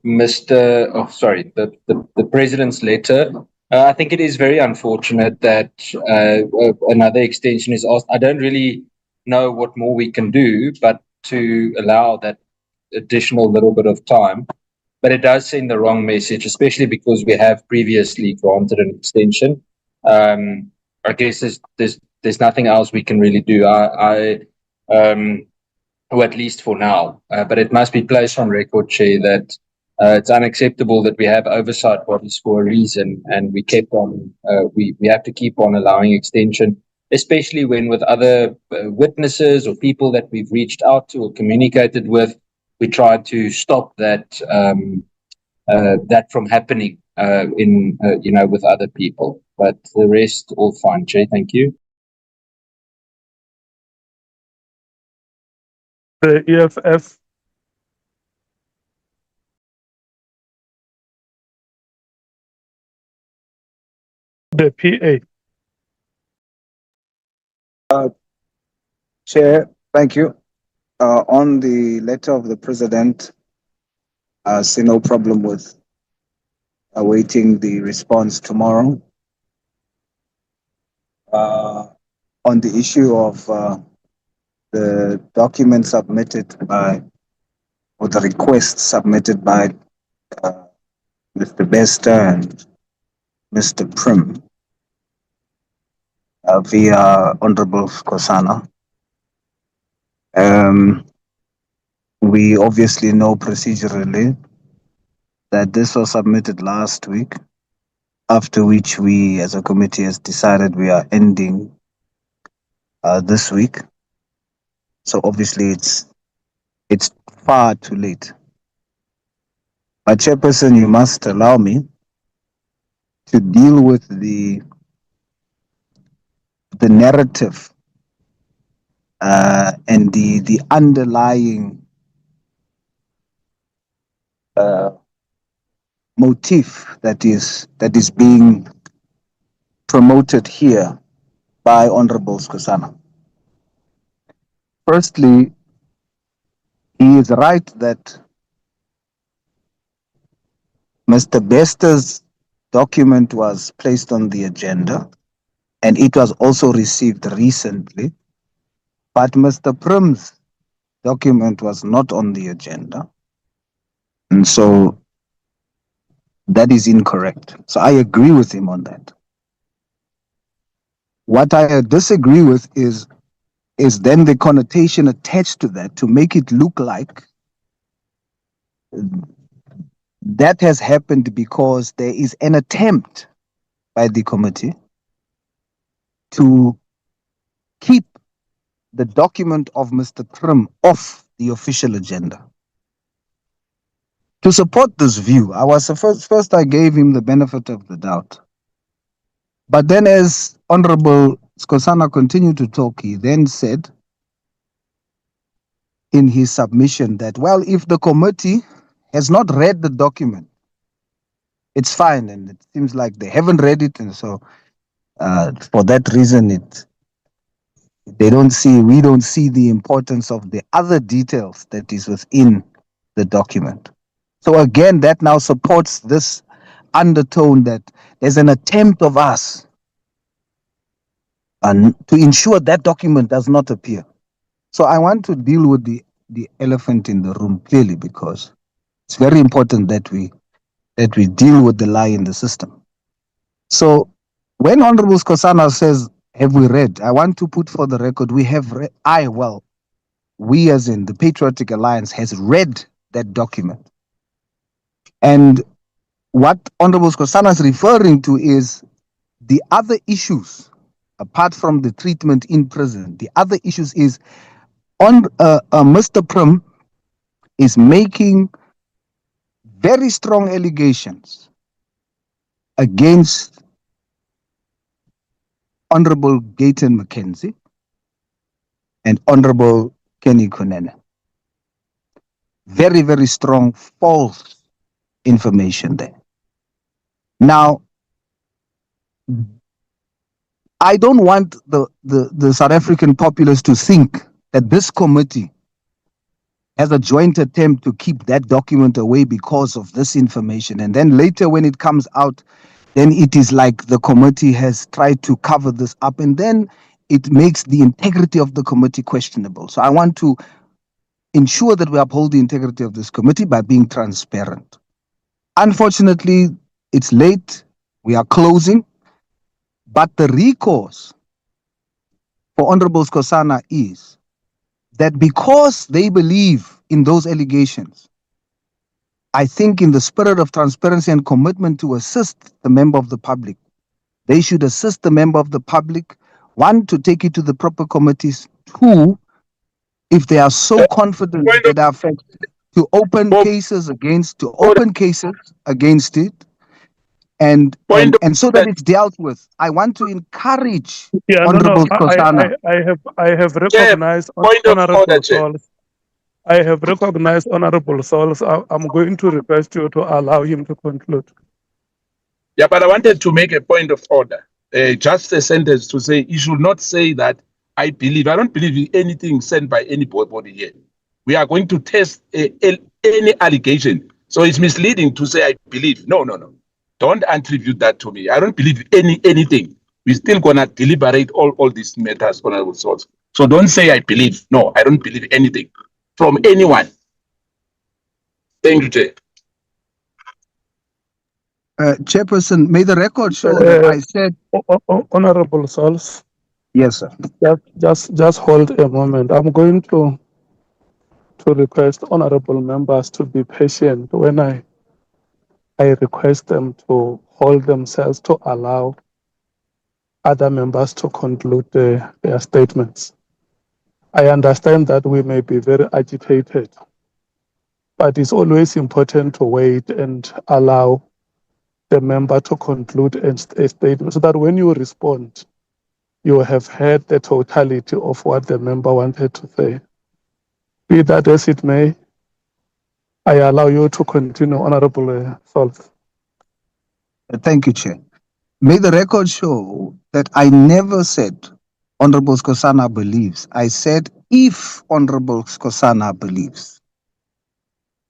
President's letter, I think it is very unfortunate that another extension is asked. I don't really know what more we can do, but to allow that additional little bit of time. But it does send the wrong message, especially because we have previously granted an extension. I guess there's nothing else we can really do. Or at least for now, but it must be placed on record, Chair, that it's unacceptable that we have oversight bodies for a reason, and we kept on. We have to keep on allowing extension, especially when with other witnesses or people that we've reached out to or communicated with, we try to stop that that from happening with other people. But the rest all fine, Chair. Thank you. The EFF. The PA. Chair, thank you. On the letter of the President, I see no problem with awaiting the response tomorrow. on the issue of the document submitted by, or the request submitted by Mr. Bester and Mr. Prim via Honorable Kosana. We obviously know procedurally that this was submitted last week, after which we as a committee has decided we are ending this week. So obviously it's far too late. But Chairperson, you must allow me to deal with the narrative and the underlying motif that is being promoted here by Honorable Skosana. Firstly, he is right that Mr. Bester's document was placed on the agenda and it was also received recently, but Mr. Prim's document was not on the agenda. And so that is incorrect. So I agree with him on that. What I disagree with is then the connotation attached to that to make it look like that has happened because there is an attempt by the committee to keep the document of Mr. Prim off the official agenda. To support this view, I was first I gave him the benefit of the doubt. But then as Honorable Skosana continued to talk, he then said in his submission that, well, if the committee has not read the document, it's fine. And it seems like they haven't read it. And so for that reason, we don't see the importance of the other details that is within the document. So again, that now supports this undertone that there's an attempt of us to ensure that document does not appear. So I want to deal with the elephant in the room clearly, because it's very important that we deal with the lie in the system. So when Honorable Skosana says, have we read? I want to put for the record, we have read, we as in the Patriotic Alliance has read that document. And what Honorable Skosana is referring to is the other issues, apart from the treatment in prison. The other issues is on Mr. Prim is making very strong allegations against Honorable Gayton McKenzie and Honorable Kenny Kunene. Very, very strong false information there. Now, I don't want the South African populace to think that this committee has a joint attempt to keep that document away because of this information. And then later when it comes out, then it is like the committee has tried to cover this up, and then it makes the integrity of the committee questionable. So I want to ensure that we uphold the integrity of this committee by being transparent. Unfortunately, it's late. We are closing. But the recourse for Honorable Skosana is that because they believe in those allegations, I think in the spirit of transparency and commitment to assist the member of the public, they should assist the member of the public, one, to take it to the proper committees, two, if they are so confident that are affected, to open cases against it, and so that it's dealt with. I want to encourage Honorable Skosana. I have recognized Honorable Souls. I have recognized Honorable Souls. I'm going to request you to allow him to conclude. Yeah, but I wanted to make a point of order. Just a sentence to say, you should not say that I believe. I don't believe in anything sent by anybody here. We are going to test any allegation. So it's misleading to say I believe. No. Don't attribute that to me. I don't believe anything. We're still gonna deliberate all these matters, honorable source. So don't say I believe. No, I don't believe anything from anyone. Thank you, Chair. Chairperson, may the record show that I said. Honorable Souls. Yes, sir. Just hold a moment. I'm going to request honorable members to be patient when I request them to hold themselves to allow other members to conclude their statements. I understand that we may be very agitated, but it's always important to wait and allow the member to conclude a statement so that when you respond, you have heard the totality of what the member wanted to say. Be that as it may, I allow you to continue, Honorable Solf. Thank you, Chair. May the record show that I never said Honorable Skosana believes. I said if Honorable Skosana believes,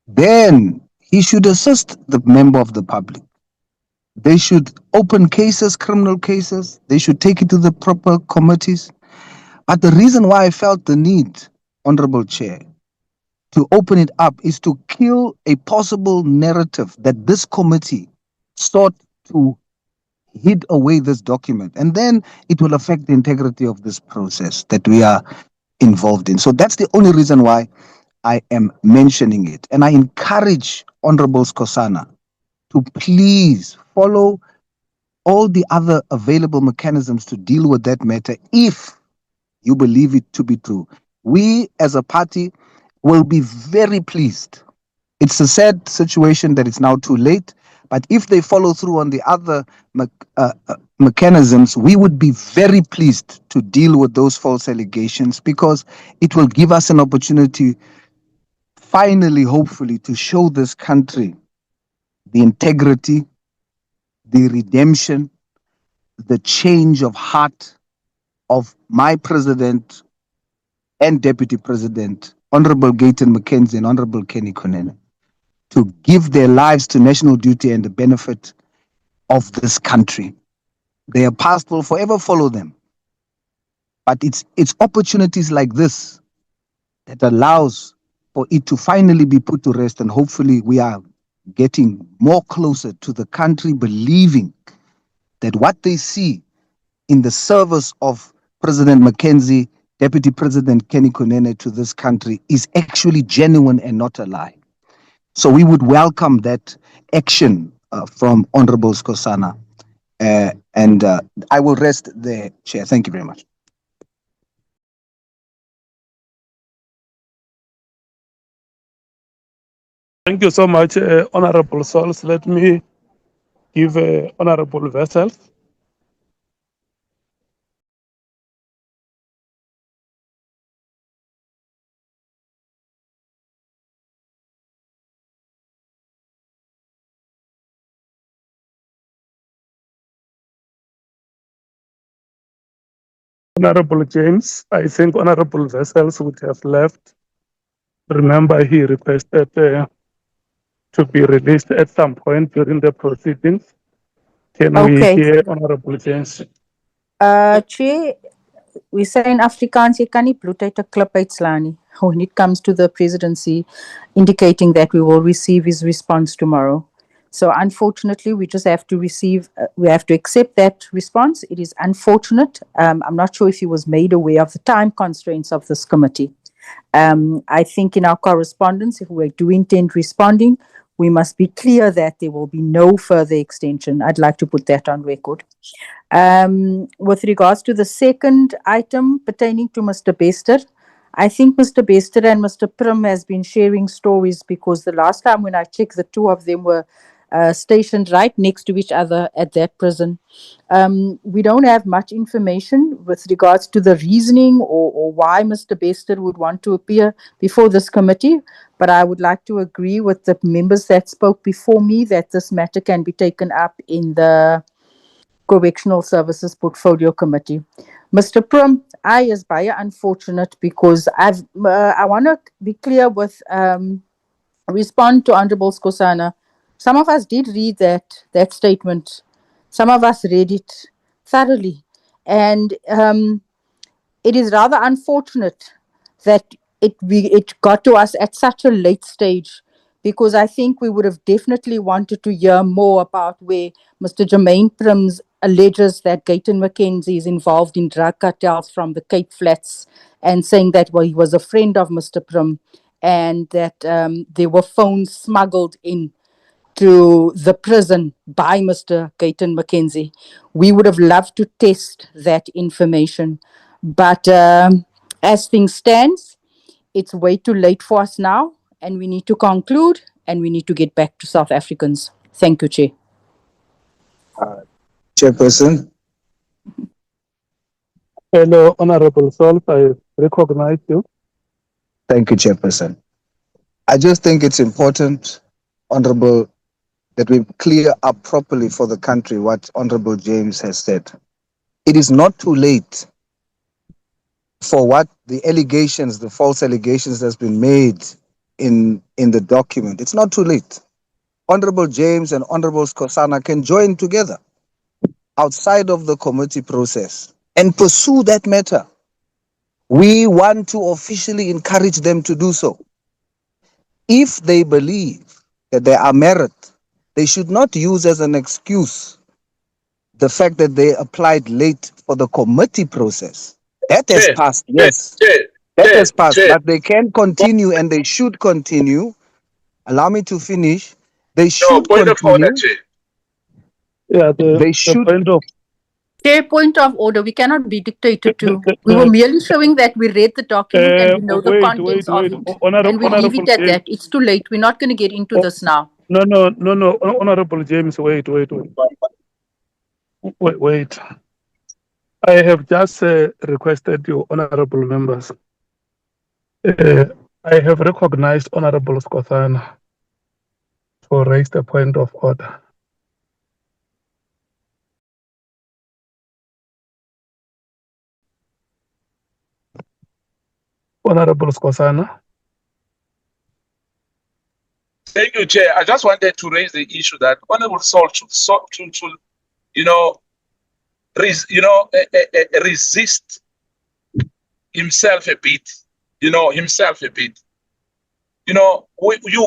then he should assist the member of the public. They should open cases, criminal cases. They should take it to the proper committees. But the reason why I felt the need, Honorable Chair, to open it up is to kill a possible narrative that this committee sought to hid away this document. And then it will affect the integrity of this process that we are involved in. So that's the only reason why I am mentioning it. And I encourage Honorable Skosana to please follow all the other available mechanisms to deal with that matter if you believe it to be true. We as a party will be very pleased. It's a sad situation that it's now too late, but if they follow through on the other mechanisms, we would be very pleased to deal with those false allegations because it will give us an opportunity, finally, hopefully, to show this country the integrity, the redemption, the change of heart of my president and deputy president, Honorable Gayton McKenzie and Honorable Kenny Kunene, to give their lives to national duty and the benefit of this country. Their past will forever follow them. But it's opportunities like this that allows for it to finally be put to rest, and hopefully we are getting more closer to the country believing that what they see in the service of President McKenzie, Deputy President Kenny Kunene to this country is actually genuine and not a lie. So we would welcome that action from Honorable Skosana. And I will rest there, Chair. Thank you very much. Thank you so much, Honorable Souls. Let me give Honorable Vessels. Honorable James, I think Honorable Vessels would have left. Remember, he requested to be released at some point during the proceedings. Can we hear Honorable James? Chair, we say in Afrikaans, jy kan nie bloed uit 'n klip uitslaan nie when it comes to the presidency, indicating that we will receive his response tomorrow. So unfortunately, we just have to we have to accept that response. It is unfortunate. I'm not sure if he was made aware of the time constraints of this committee. I think in our correspondence, if we do intend responding, we must be clear that there will be no further extension. I'd like to put that on record. With regards to the second item pertaining to Mr. Bester, I think Mr. Bester and Mr. Prim has been sharing stories because the last time when I checked, the two of them were stationed right next to each other at that prison. We don't have much information with regards to the reasoning or why Mr. Bester would want to appear before this committee, but I would like to agree with the members that spoke before me that this matter can be taken up in the Correctional Services Portfolio Committee. Mr. Prim, I is baie unfortunate because I want to be clear with respond to Honorable Skosana. Some of us did read that statement. Some of us read it. thoroughly. And it is rather unfortunate that it got to us at such a late stage, because I think we would have definitely wanted to hear more about where Mr. Jermaine Prims alleges that Gayton McKenzie is involved in drug cartels from the Cape Flats, and saying that, well, he was a friend of Mr. Prim, and that there were phones smuggled in to the prison by Mr. Gayton McKenzie. We would have loved to test that information. But as things stand, it's way too late for us now, and we need to conclude, and we need to get back to South Africans. Thank you, Chair. Chairperson. Hello, Honorable Solf, I recognize you. Thank you, Chairperson. I just think it's important, Honorable, that we clear up properly for the country what Honorable James has said. It is not too late for what the allegations, the false allegations that's been made in the document. It's not too late. Honorable James and Honorable Skhosana can join together outside of the committee process and pursue that matter. We want to officially encourage them to do so. If they believe that there are merit, they should not use as an excuse the fact that they applied late for the committee process. That has passed, yes. That has passed, but they can continue, and they should continue. Allow me to finish. They should continue. Yeah, They should. Chair, point of order. We cannot be dictated to. We were merely showing that we read the document and we know the contents of it. And we leave it at that. It's too late. We're not going to get into this now. No, Honorable James, wait. I have just requested you, honorable members. I have recognized Honorable Skhosana to raise the point of order. Honorable Skhosana. Thank you, Chair. I just wanted to raise the issue that Honorable Sol should resist himself a bit. You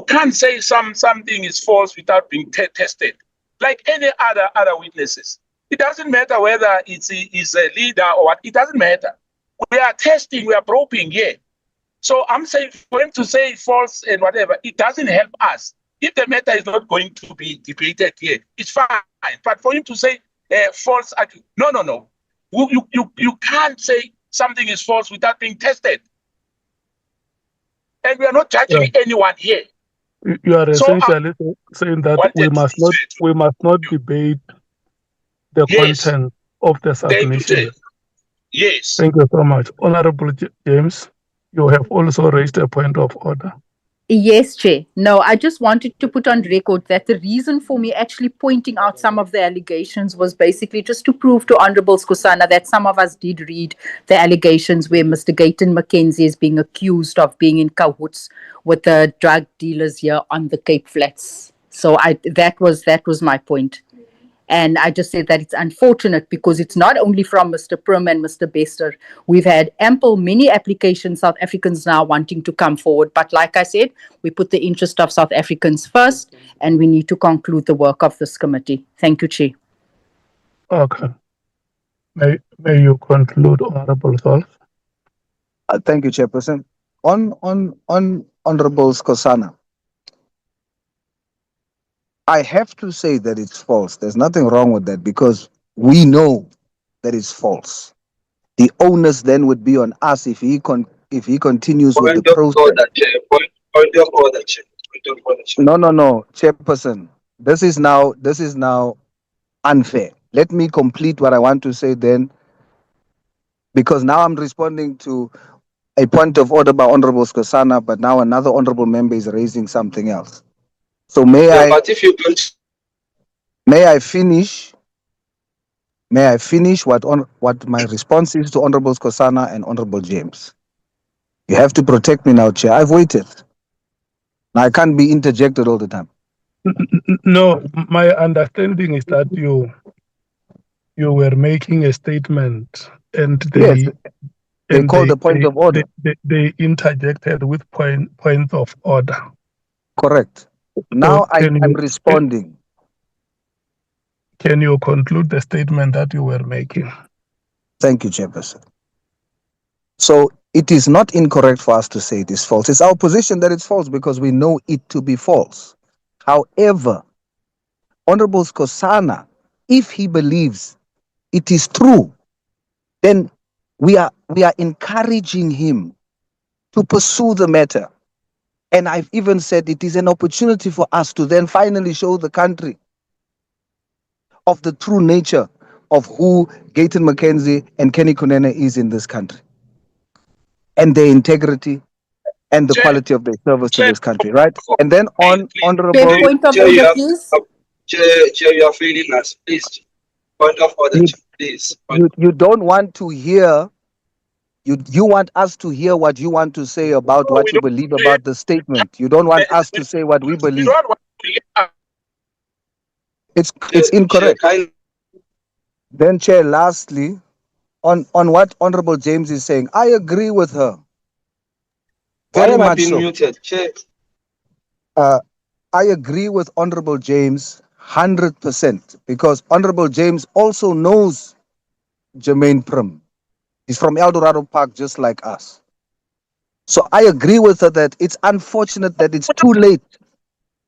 can't say something is false without being tested, like any other witnesses. It doesn't matter whether it's a leader or what. It doesn't matter. We are testing. We are probing here. So I'm saying for him to say false and whatever, it doesn't help us. If the matter is not going to be debated here, it's fine. But for him to say false, no. You can't say something is false without being tested. And we are not judging anyone here. You are essentially saying that we must not debate the content of the submission. Yes. Thank you so much. Honorable James, you have also raised a point of order. Yes, Chair. No, I just wanted to put on record that the reason for me actually pointing out some of the allegations was basically just to prove to Honorable Skhosana that some of us did read the allegations where Mr. Gayton McKenzie is being accused of being in cahoots with the drug dealers here on the Cape Flats. So that was my point. And I just said that it's unfortunate because it's not only from Mr. Prim and Mr. Bester. We've had many applications, South Africans now wanting to come forward. But like I said, we put the interest of South Africans first, and we need to conclude the work of this committee. Thank you, Chair. Okay. May you conclude, Honorable Solf? Thank you, Chairperson. On Honorable Skhosana, I have to say that it's false. There's nothing wrong with that because we know that it's false. The onus then would be on us if he continues with the process. Point of order, Chair. No, Chairperson. This is now unfair. Let me complete what I want to say then, because now I'm responding to a point of order by Honorable Skhosana, but now another honorable member is raising something else. So But if you don't, may I finish what my response is to Honorable Skhosana and Honorable James? You have to protect me now, Chair. I've waited. Now I can't be interjected all the time. No, my understanding is that you were making a statement, and Yes, they called the point of order. they interjected with point of order. Correct. Now I'm responding. Can you conclude the statement that you were making? Thank you, Chairperson. So it is not incorrect for us to say it is false. It's our position that it's false because we know it to be false. However, Honorable Skosana, if he believes it is true, then we are encouraging him to pursue the matter. And I've even said it is an opportunity for us to then finally show the country of the true nature of who Gayton McKenzie and Kenny Kunene is in this country, and their integrity and the quality of their service to this country, right? And then on Honorable... Point of order, please. Chair, you are failing us, please. Point of order, please. You don't want to hear... You want us to hear what you want to say about what you believe about the statement. You don't want us to say what we believe. It's incorrect. Then, Chair, lastly, on what Honorable James is saying, I agree with her. Why am I being muted, Chair? I agree with Honorable James 100% because Honorable James also knows Jermaine Prim. He's from El Dorado Park, just like us. So I agree with her that it's unfortunate that it's too late.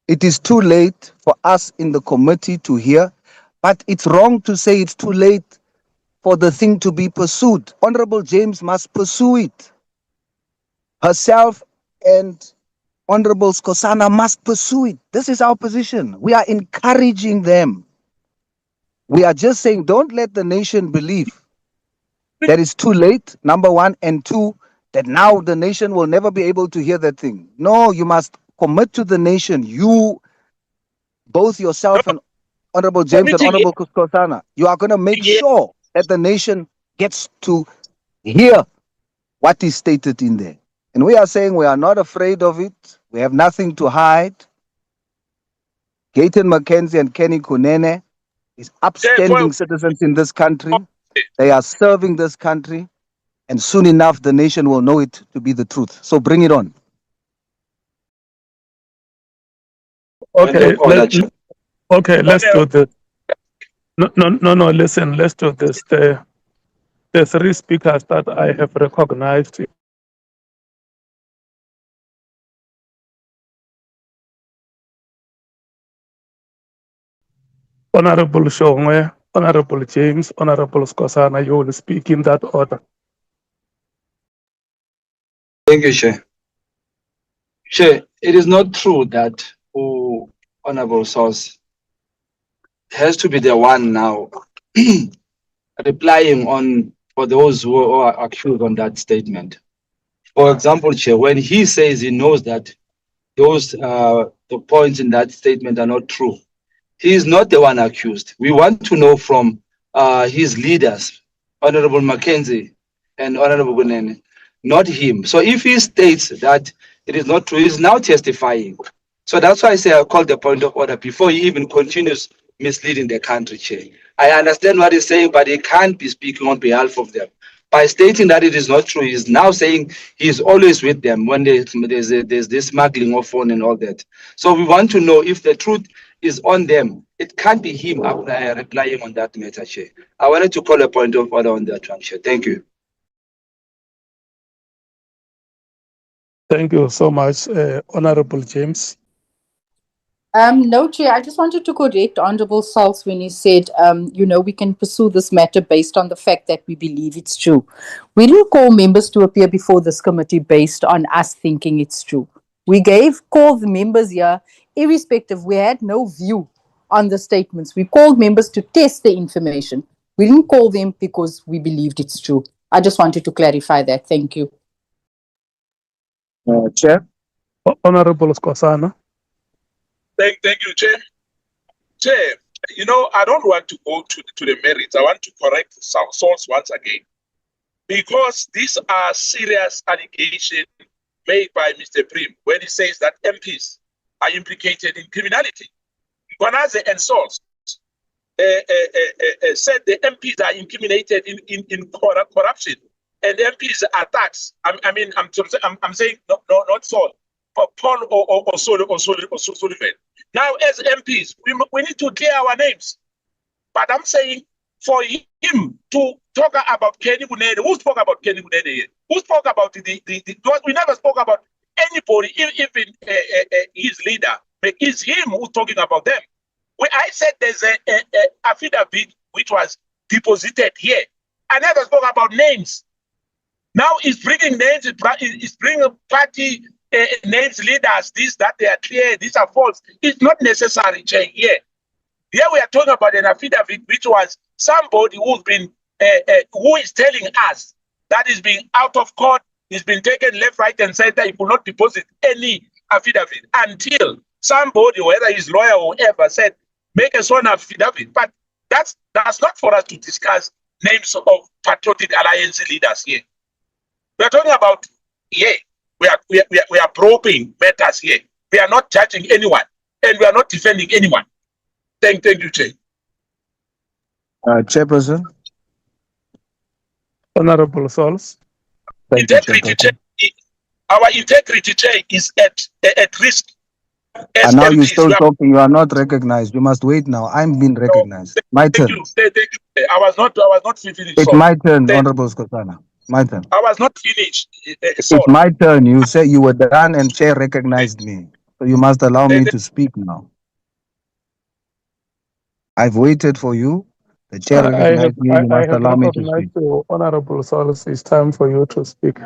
It is too late for us in the committee to hear, but it's wrong to say it's too late for the thing to be pursued. Honorable James must pursue it. Herself and Honorable Skosana must pursue it. This is our position. We are encouraging them. We are just saying, don't let the nation believe that it's too late, number one, and two, that now the nation will never be able to hear that thing. No, you must commit to the nation. You, both yourself and Honorable James and Honorable Skosana, you are going to make sure that the nation gets to hear what is stated in there. And we are saying we are not afraid of it. We have nothing to hide. Gayton McKenzie and Kenny Kunene is upstanding citizens in this country. They are serving this country. And soon enough, the nation will know it to be the truth. So bring it on. Okay, let's do this. No, listen, let's do this. The three speakers that I have recognized. Honorable Shongwe, Honorable James, Honorable Skosana, you will speak in that order. Thank you, Chair. Chair, it is not true that Honorable Source has to be the one now replying on for those who are accused on that statement. For example, Chair, when he says he knows that those the points in that statement are not true, he is not the one accused. We want to know from his leaders, Honorable Mackenzie and Honorable Kunene, not him. So if he states that it is not true, he's now testifying. So that's why I say I call the point of order before he even continues misleading the country, Chair. I understand what he's saying, but he can't be speaking on behalf of them. By stating that it is not true, he's now saying he's always with them when there's this smuggling of phone and all that. So we want to know if the truth is on them. It can't be him replying on that matter, Chair. I wanted to call a point of order on that one, Chair. Thank you. Thank you so much, Honorable James. No, Chair, I just wanted to correct Honorable Salz when he said, we can pursue this matter based on the fact that we believe it's true. We didn't call members to appear before this committee based on us thinking it's true. We called the members here irrespective. We had no view on the statements. We called members to test the information. We didn't call them because we believed it's true. I just wanted to clarify that. Thank you. Chair. Honorable Skosana. Thank you, Chair. Chair, I don't want to go to the merits. I want to correct some source once again. Because these are serious allegations made by Mr. Prim when he says that MPs are implicated in criminality. Mkhwanazi and Source said the MPs are incriminated in corruption, and MPs are taxed. I mean, I'm saying not Saul, but Paul or Sullivan. Now, as MPs, we need to clear our names. But I'm saying for him to talk about Kenny Bunede, who spoke about Kenny Bunede here? Who spoke about we never spoke about anybody, even his leader. But it's him who's talking about them. I said there's a affidavit which was deposited here. I never spoke about names. Now he's bringing names, he's bringing party names, leaders, this, that, they are clear, these are false. It's not necessary, Jay, here. Here we are talking about an affidavit which was somebody who's been, who is telling us that is being out of court, is being taken left, right, and center. He will not deposit any affidavit until somebody, whether his lawyer or whoever, said, make a sworn affidavit. But that's not for us to discuss names of patriotic alliance leaders here. We are talking about here. We are probing matters here. We are not judging anyone, and we are not defending anyone. Thank you, Chair. Chairperson. Honorable Souls. Integrity, Chair. Our integrity, Chair, is at risk. And now you're still talking. You are not recognized. You must wait now. I'm being recognized. My turn. Thank you. I was not finished. It's my turn, Honorable Skosana. My turn. I was not finished. It's my turn. You say you were done and Chair recognized me. So you must allow me to speak now. I've waited for you. The Chair recognized me. You must allow me to speak. Honorable Souls, it's time for you to speak.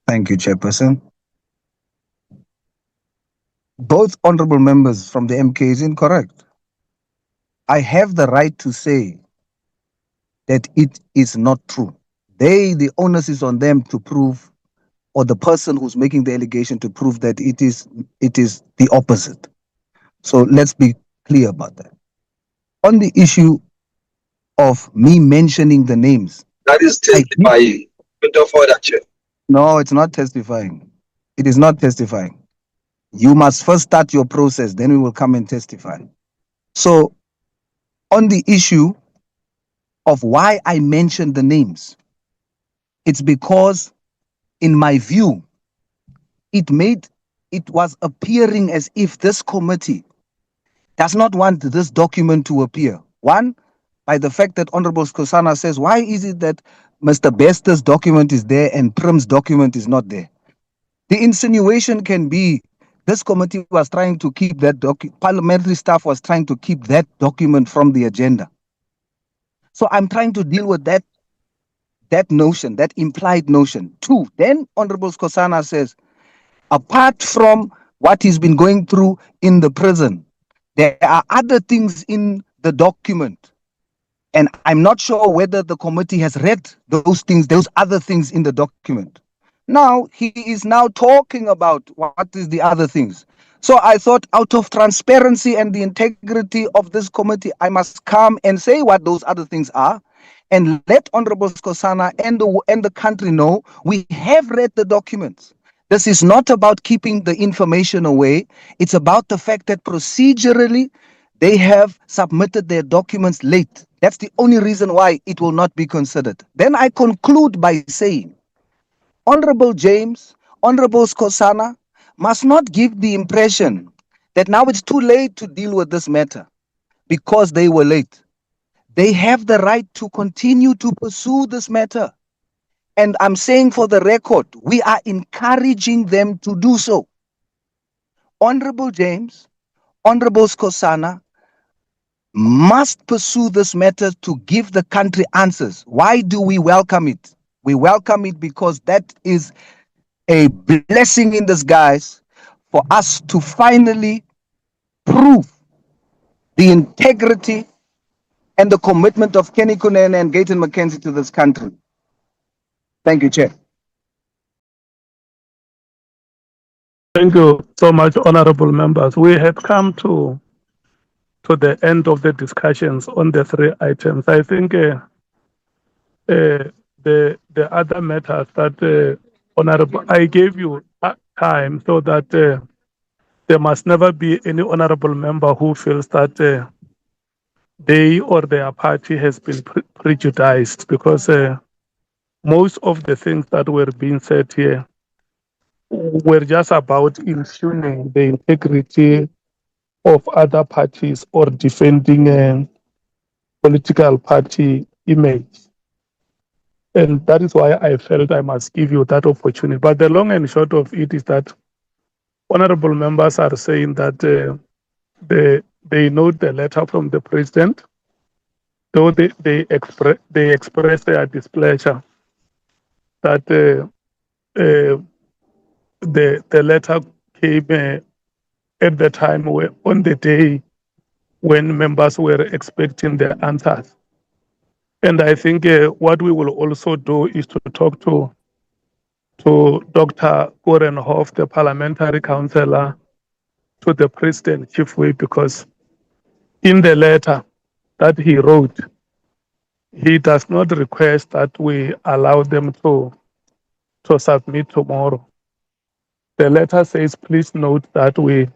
Thank you, Chairperson. Both honorable members from the MK is incorrect. I have the right to say that it is not true. The onus is on them to prove, or the person who's making the allegation to prove that it is the opposite. So let's be clear about that. On the issue of me mentioning the names. That is testifying. No, it's not testifying. It is not testifying. You must first start your process, then we will come and testify. So, on the issue of why I mentioned the names, it's because, in my view, it was appearing as if this committee does not want this document to appear. One, by the fact that Honorable Skosana says, why is it that Mr. Bester's document is there and Prim's document is not there? The insinuation can be this committee was trying to keep that parliamentary staff was trying to keep that document from the agenda. So I'm trying to deal with that notion, that implied notion. Two, then Honorable Skosana says, apart from what he's been going through in the prison, there are other things in the document. And I'm not sure whether the committee has read those things, those other things in the document. Now, he is now talking about what is the other things. So I thought, out of transparency and the integrity of this committee, I must come and say what those other things are and let Honorable Skosana and the country know we have read the documents. This is not about keeping the information away. It's about the fact that procedurally, they have submitted their documents late. That's the only reason why it will not be considered. Then I conclude by saying, Honorable James, Honorable Skosana must not give the impression that now it's too late to deal with this matter because they were late. They have the right to continue to pursue this matter. And I'm saying for the record, we are encouraging them to do so. Honorable James, Honorable Skosana must pursue this matter to give the country answers. Why do we welcome it? We welcome it because that is a blessing in disguise for us to finally prove the integrity and the commitment of Kenny Kunene and Gayton McKenzie to this country. Thank you, Chair. Thank you so much, honorable members. We have come to the end of the discussions on the three items. I think the other matters that honorable, I gave you time so that there must never be any honorable member who feels that they or their party has been prejudiced, because most of the things that were being said here were just about impugning the integrity of other parties or defending a political party image. And that is why I felt I must give you that opportunity. But the long and short of it is that honorable members are saying that they note the letter from the president, though they express their displeasure that the letter came at the time on the day when members were expecting their answers. And I think what we will also do is to talk to Dr. Korenhoff, the parliamentary counselor, to the president, Chief Whip, because in the letter that he wrote, he does not request that we allow them to submit tomorrow. The letter says, please note that we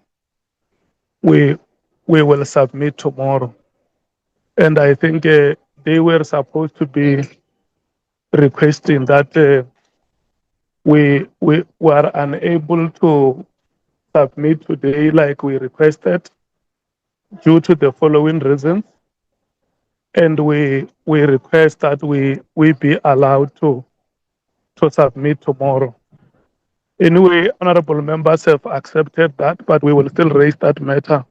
will submit tomorrow. And I think they were supposed to be requesting that we were unable to submit today like we requested due to the following reasons. And we request that we be allowed to submit tomorrow. Anyway, honorable members have accepted that, but we will still raise that matter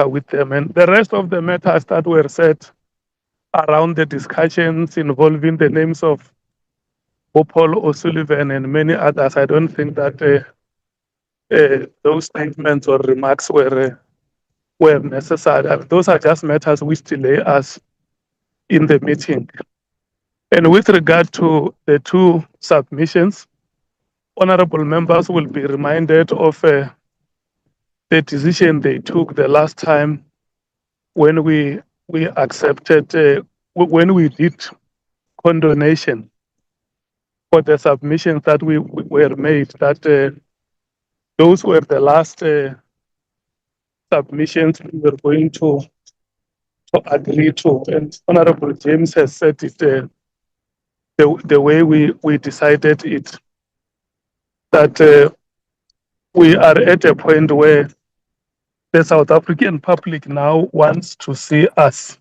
with them. And the rest of the matters that were said around the discussions involving the names of Paul O'Sullivan and many others, I don't think that those statements or remarks were necessary. Those are just matters which delay us in the meeting. And with regard to the two submissions, honorable members will be reminded of the decision they took the last time when we accepted, when we did condonation for the submissions that were made, that those were the last submissions we were going to agree to. And Honorable James has said it the way we decided it, that we are at a point where the South African public now wants to see us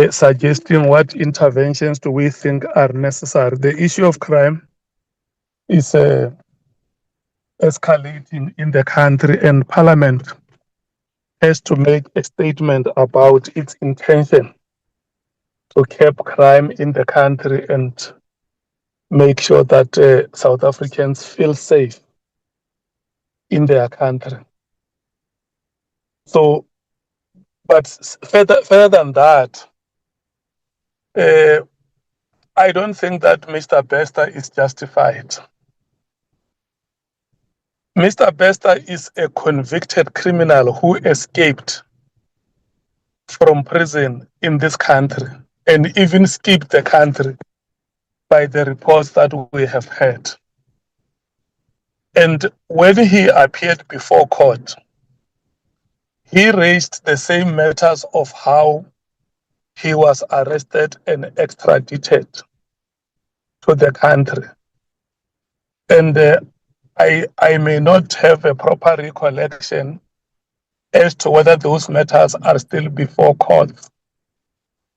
suggesting what interventions do we think are necessary. The issue of crime is escalating in the country, and Parliament has to make a statement about its intention to curb crime in the country and make sure that South Africans feel safe in their country. So, but further than that, I don't think that Mr. Bester is justified. Mr. Bester is a convicted criminal who escaped from prison in this country and even escaped the country by the reports that we have heard. And when he appeared before court, he raised the same matters of how he was arrested and extradited to the country. And I may not have a proper recollection as to whether those matters are still before courts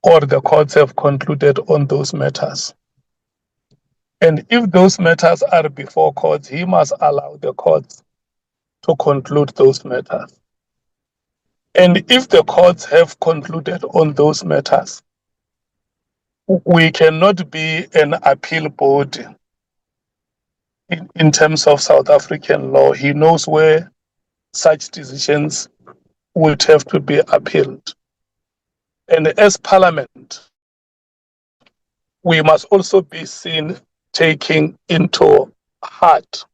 or the courts have concluded on those matters. And if those matters are before courts, he must allow the courts to conclude those matters. And if the courts have concluded on those matters, we cannot be an appeal body in terms of South African law. He knows where such decisions would have to be appealed. And as Parliament, we must also be seen taking into heart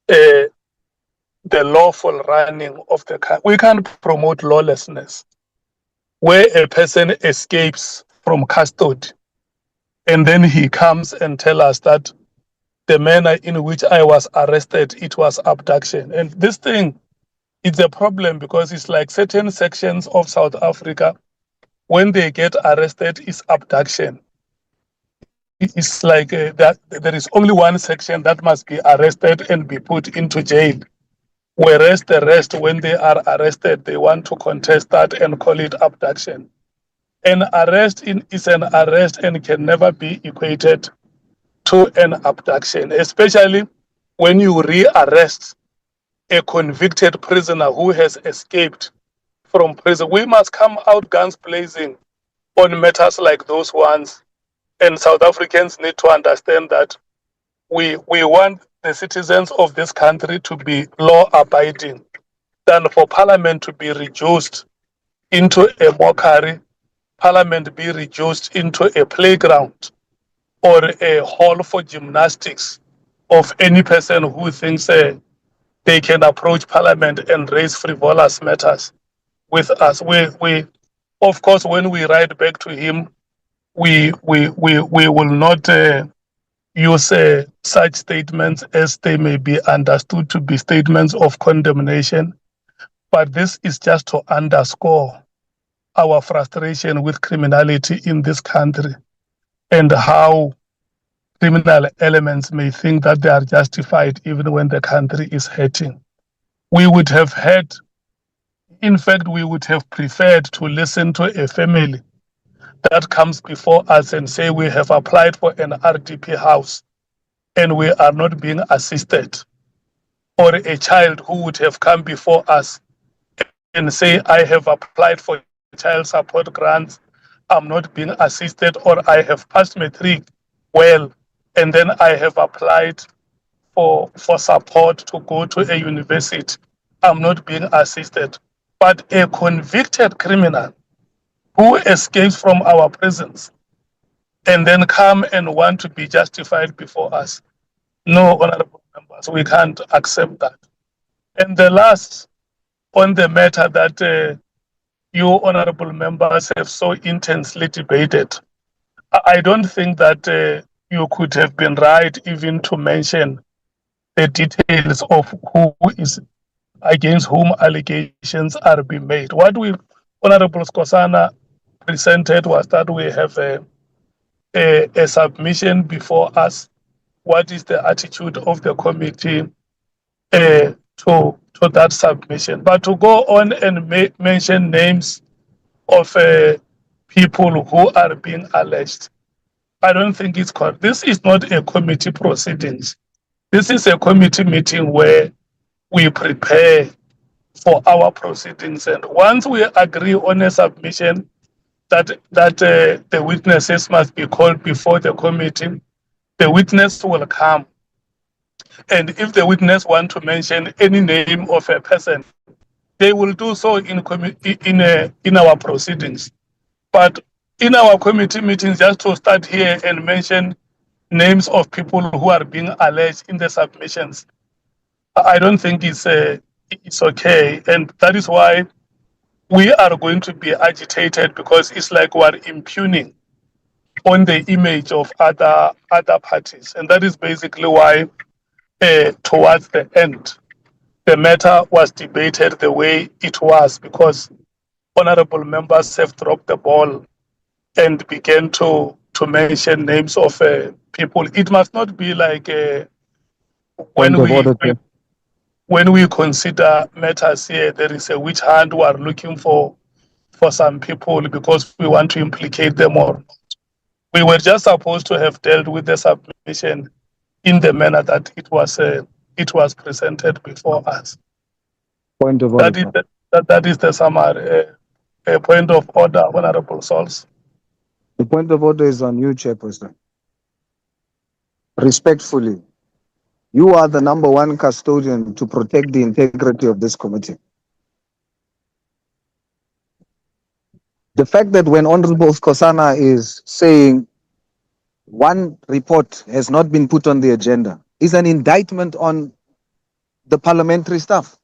the lawful running of the country. We can't promote lawlessness where a person escapes from custody and then he comes and tells us that the manner in which I was arrested, it was abduction. And this thing it's a problem because it's like certain sections of South Africa, when they get arrested, is abduction. It's like that there is only one section that must be arrested and be put into jail. Whereas the rest, when they are arrested, they want to contest that and call it abduction. An arrest is an arrest and can never be equated to an abduction, especially when you rearrest a convicted prisoner who has escaped from prison. We must come out guns blazing on matters like those ones. And South Africans need to understand that we want the citizens of this country to be law-abiding than for Parliament to be reduced into a mockery, Parliament be reduced into a playground or a hall for gymnastics of any person who thinks they can approach Parliament and raise frivolous matters with us. We of course, when we write back to him, we will not use such statements as they may be understood to be statements of condemnation. But this is just to underscore our frustration with criminality in this country and how criminal elements may think that they are justified even when the country is hurting. We would have had, in fact, we would have preferred to listen to a family that comes before us and say we have applied for an RDP house and we are not being assisted, or a child who would have come before us and say I have applied for child support grants, I'm not being assisted, or I have passed matric well and then I have applied for support to go to a university, I'm not being assisted. But a convicted criminal who escapes from our prisons and then come and want to be justified before us. No, honorable members, we can't accept that. And the last, on the matter that you honorable members have so intensely debated, I don't think that you could have been right even to mention the details of who is against whom allegations are being made. What we, Honorable Skosana, presented was that we have a submission before us. What is the attitude of the committee to that submission? But to go on and mention names of people who are being alleged, I don't think it's correct. This is not a committee proceedings. This is a committee meeting where we prepare for our proceedings. And once we agree on a submission that the witnesses must be called before the committee, the witness will come. And if the witness want to mention any name of a person, they will do so in our proceedings. But in our committee meetings, just to start here and mention names of people who are being alleged in the submissions, I don't think it's okay. And that is why we are going to be agitated, because it's like we're impugning on the image of other parties. And that is basically why towards the end, the matter was debated the way it was, because honorable members have dropped the ball and began to mention names of people. It must not be like when we consider matters here, there is a witch hunt. We are looking for some people because we want to implicate them or not. We were just supposed to have dealt with the submission in the manner that it was presented before us. Point of order. That is the summary. A point of order, Honorable Souls. The point of order is on you, Chairperson. Respectfully, you are the number one custodian to protect the integrity of this committee. The fact that when Honorable Skosana is saying one report has not been put on the agenda is an indictment on the parliamentary staff.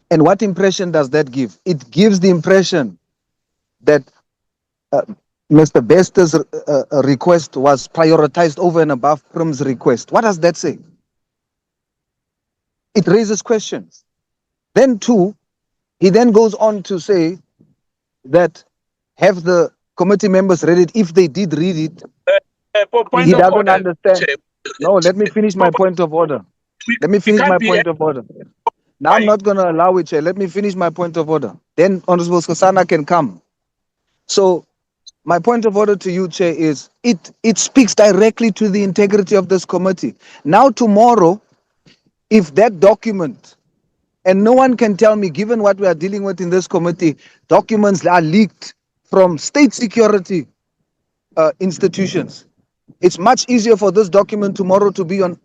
And what impression does that give? It gives the impression that Mr. Bester's request was prioritized over and above Prim's request. What does that say? It raises questions. Then two, he then goes on to say that have the committee members read it. If they did read it, Point he of doesn't order, understand. Chair. No, let me finish my point of order. Let me We finish can't my be point of order. Now I'm not going to allow it, Chair. Let me finish my point of order. Then Honorable Skosana can come. So my point of order to you, Chair, is it speaks directly to the integrity of this committee. Now tomorrow, if that document, and no one can tell me, given what we are dealing with in this committee, documents are leaked from state security institutions. It's much easier for this document tomorrow to be on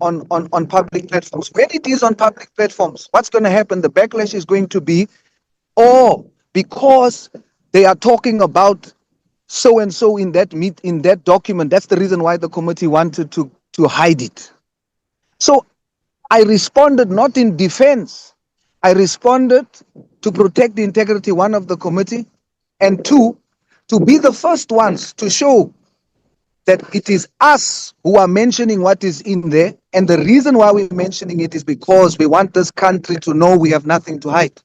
public platforms. When it is on public platforms, what's going to happen? The backlash is going to be, oh, because they are talking about so and so in that document. That's the reason why the committee wanted to hide it. So I responded not in defense. I responded to protect the integrity, one, of the committee, and two, to be the first ones to show that it is us who are mentioning what is in there. And the reason why we're mentioning it is because we want this country to know we have nothing to hide.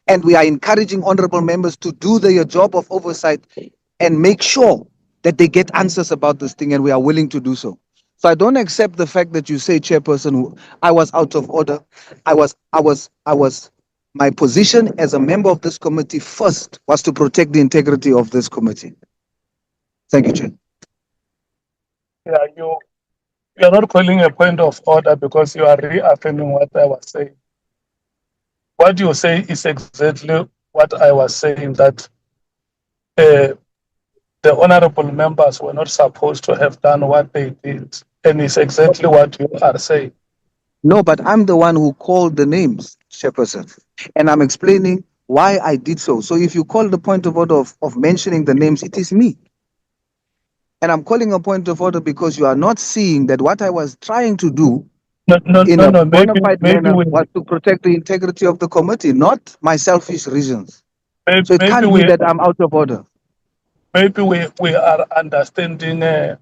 And we are encouraging honorable members to do their job of oversight and make sure that they get answers about this thing, and we are willing to do so. So I don't accept the fact that you say, Chairperson, I was out of order. My position as a member of this committee first was to protect the integrity of this committee. Thank you, Chair. Yeah, you are not calling a point of order because you are reaffirming what I was saying. What you say is exactly what I was saying, that the honorable members were not supposed to have done what they did. And it's exactly what you are saying. No, but I'm the one who called the names, Chairperson. And I'm explaining why I did so. So if you call the point of order of mentioning the names, it is me. And I'm calling a point of order because you are not seeing that what I was trying to do in a bona fide manner was to protect the integrity of the committee, not my selfish reasons. So it can't be that I'm out of order. Maybe we are understanding the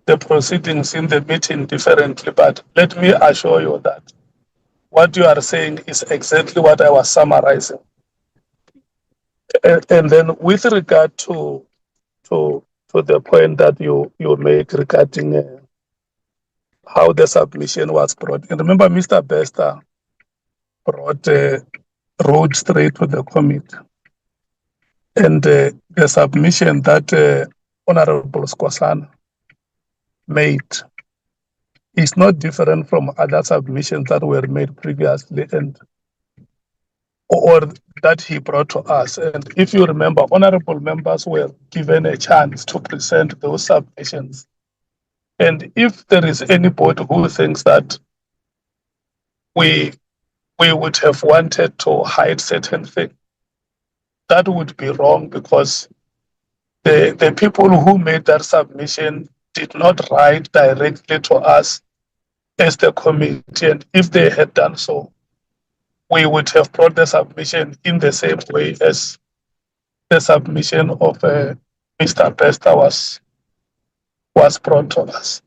proceedings in the meeting differently, but let me assure you that what you are saying is exactly what I was summarizing. And then with regard to the point that you make regarding how the submission was brought. And remember, Mr. Bester brought road straight to the committee. And the submission that Honorable Skosana made is not different from other submissions that were made previously and or that he brought to us. And if you remember, honorable members were given a chance to present those submissions. And if there is anybody who thinks that we would have wanted to hide certain things, that would be wrong, because the people who made that submission did not write directly to us as the committee. And if they had done so, we would have brought the submission in the same way as the submission of Mr. Bester was brought to us.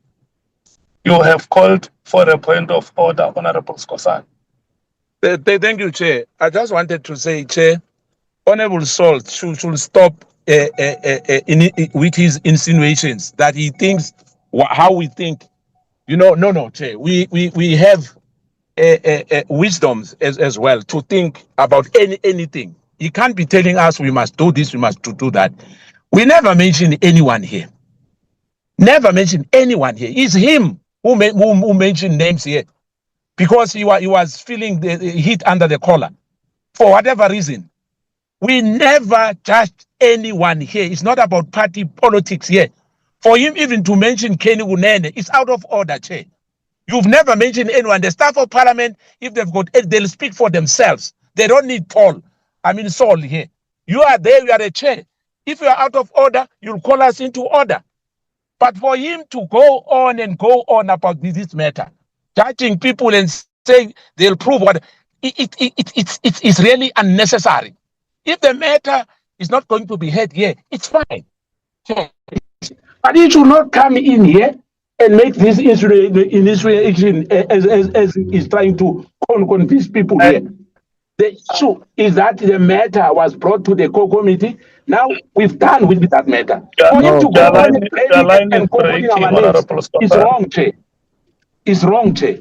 You have called for a point of order, Honorable Skosana. Thank you, Chair. I just wanted to say, Chair, Honorable Salt should stop with his insinuations that he thinks how we think. You know, no, Chair. We have wisdoms as well to think about anything. He can't be telling us we must do this, we must do that. We never mention anyone here. Never mention anyone here. It's him who mentioned names here, because he was feeling the heat under the collar for whatever reason. We never judged anyone here. It's not about party politics here. For him even to mention Kenny Unene, it's out of order, Chair. You've never mentioned anyone. The staff of Parliament, if they've got, they'll speak for themselves. They don't need Saul here. You are there, you are a chair. If you are out of order, you'll call us into order. But for him to go on about this matter, judging people and saying they'll prove what, it's really unnecessary. If the matter is not going to be heard here, it's fine. But it should not come in here and make this initiation as is trying to convince people here. The issue is that the matter was brought to the core committee. Now we've done with that matter. For him to go on and calling our names is wrong, Chair. It's wrong, Chair.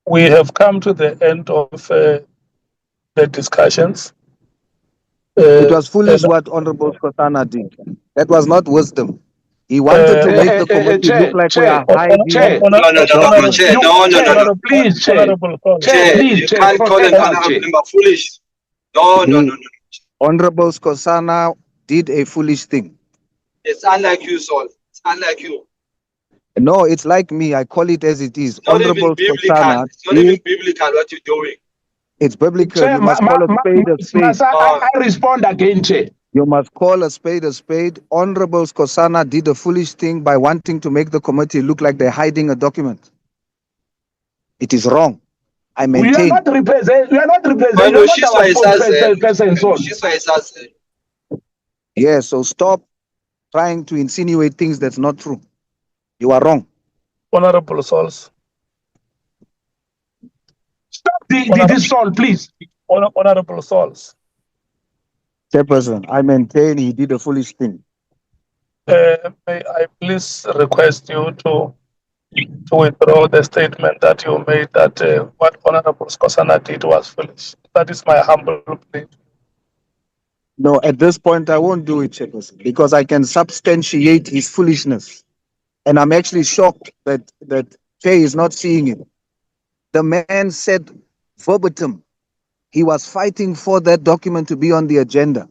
We have come to the end of the discussions. It was foolish what Honorable Skosana did. That was not wisdom. He wanted to make the committee look like we are hiding No, please, Chair. Chair, you can't call an honorable member foolish. No. Honorable Skosana did a foolish thing. It's unlike you, Saul. It's unlike you. No, it's like me. I call it as it is. It's not Honorable even biblical. Skosana, It's not even biblical what you're doing. it's biblical. Chair, You must call a spade a spade. I respond again, Chair. You must call a spade a spade. Honorable Skosana did a foolish thing by wanting to make the committee look like they're hiding a document. It is wrong. I maintain. We are not representing. Yeah, so stop trying to insinuate things that's not true. You are wrong. Honorable Souls. Stop this Saul, please. Honorable Souls. Chairperson, I maintain he did a foolish thing. May I please request you to withdraw the statement that you made that what Honorable Skosana did was foolish. That is my humble plea. No, at this point, I won't do it, Chairperson, because I can substantiate his foolishness. And I'm actually shocked that Chair is not seeing it. The man said verbatim, he was fighting for that document to be on the agenda.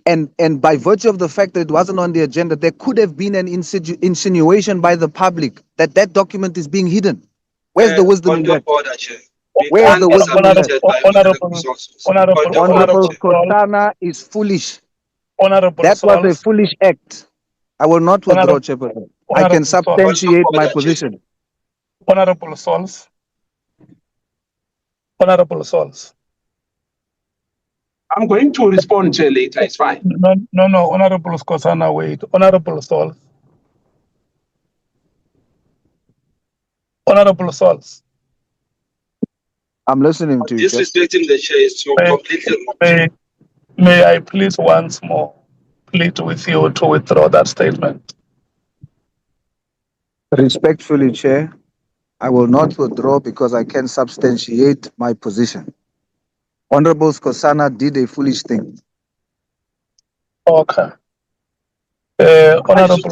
And by virtue of the fact that it wasn't on the agenda, there could have been an insinuation by the public that that document is being hidden. Where's the wisdom in that? Where's the wisdom in that? Honorable Skosana is foolish. That was a foolish act. I will not withdraw, Chairperson. I can substantiate my position. Honorable Souls. Honorable Souls. I'm going to respond, Chair, later. It's fine. No. Honorable Skosana, wait. Honorable Souls. Honorable Souls. I'm listening to you. Disrespecting the chair is so completely wrong. May I please once more plead with you to withdraw that statement? Respectfully, Chair, I will not withdraw because I can substantiate my position. Honorable Skosana did a foolish thing. Okay. Honorable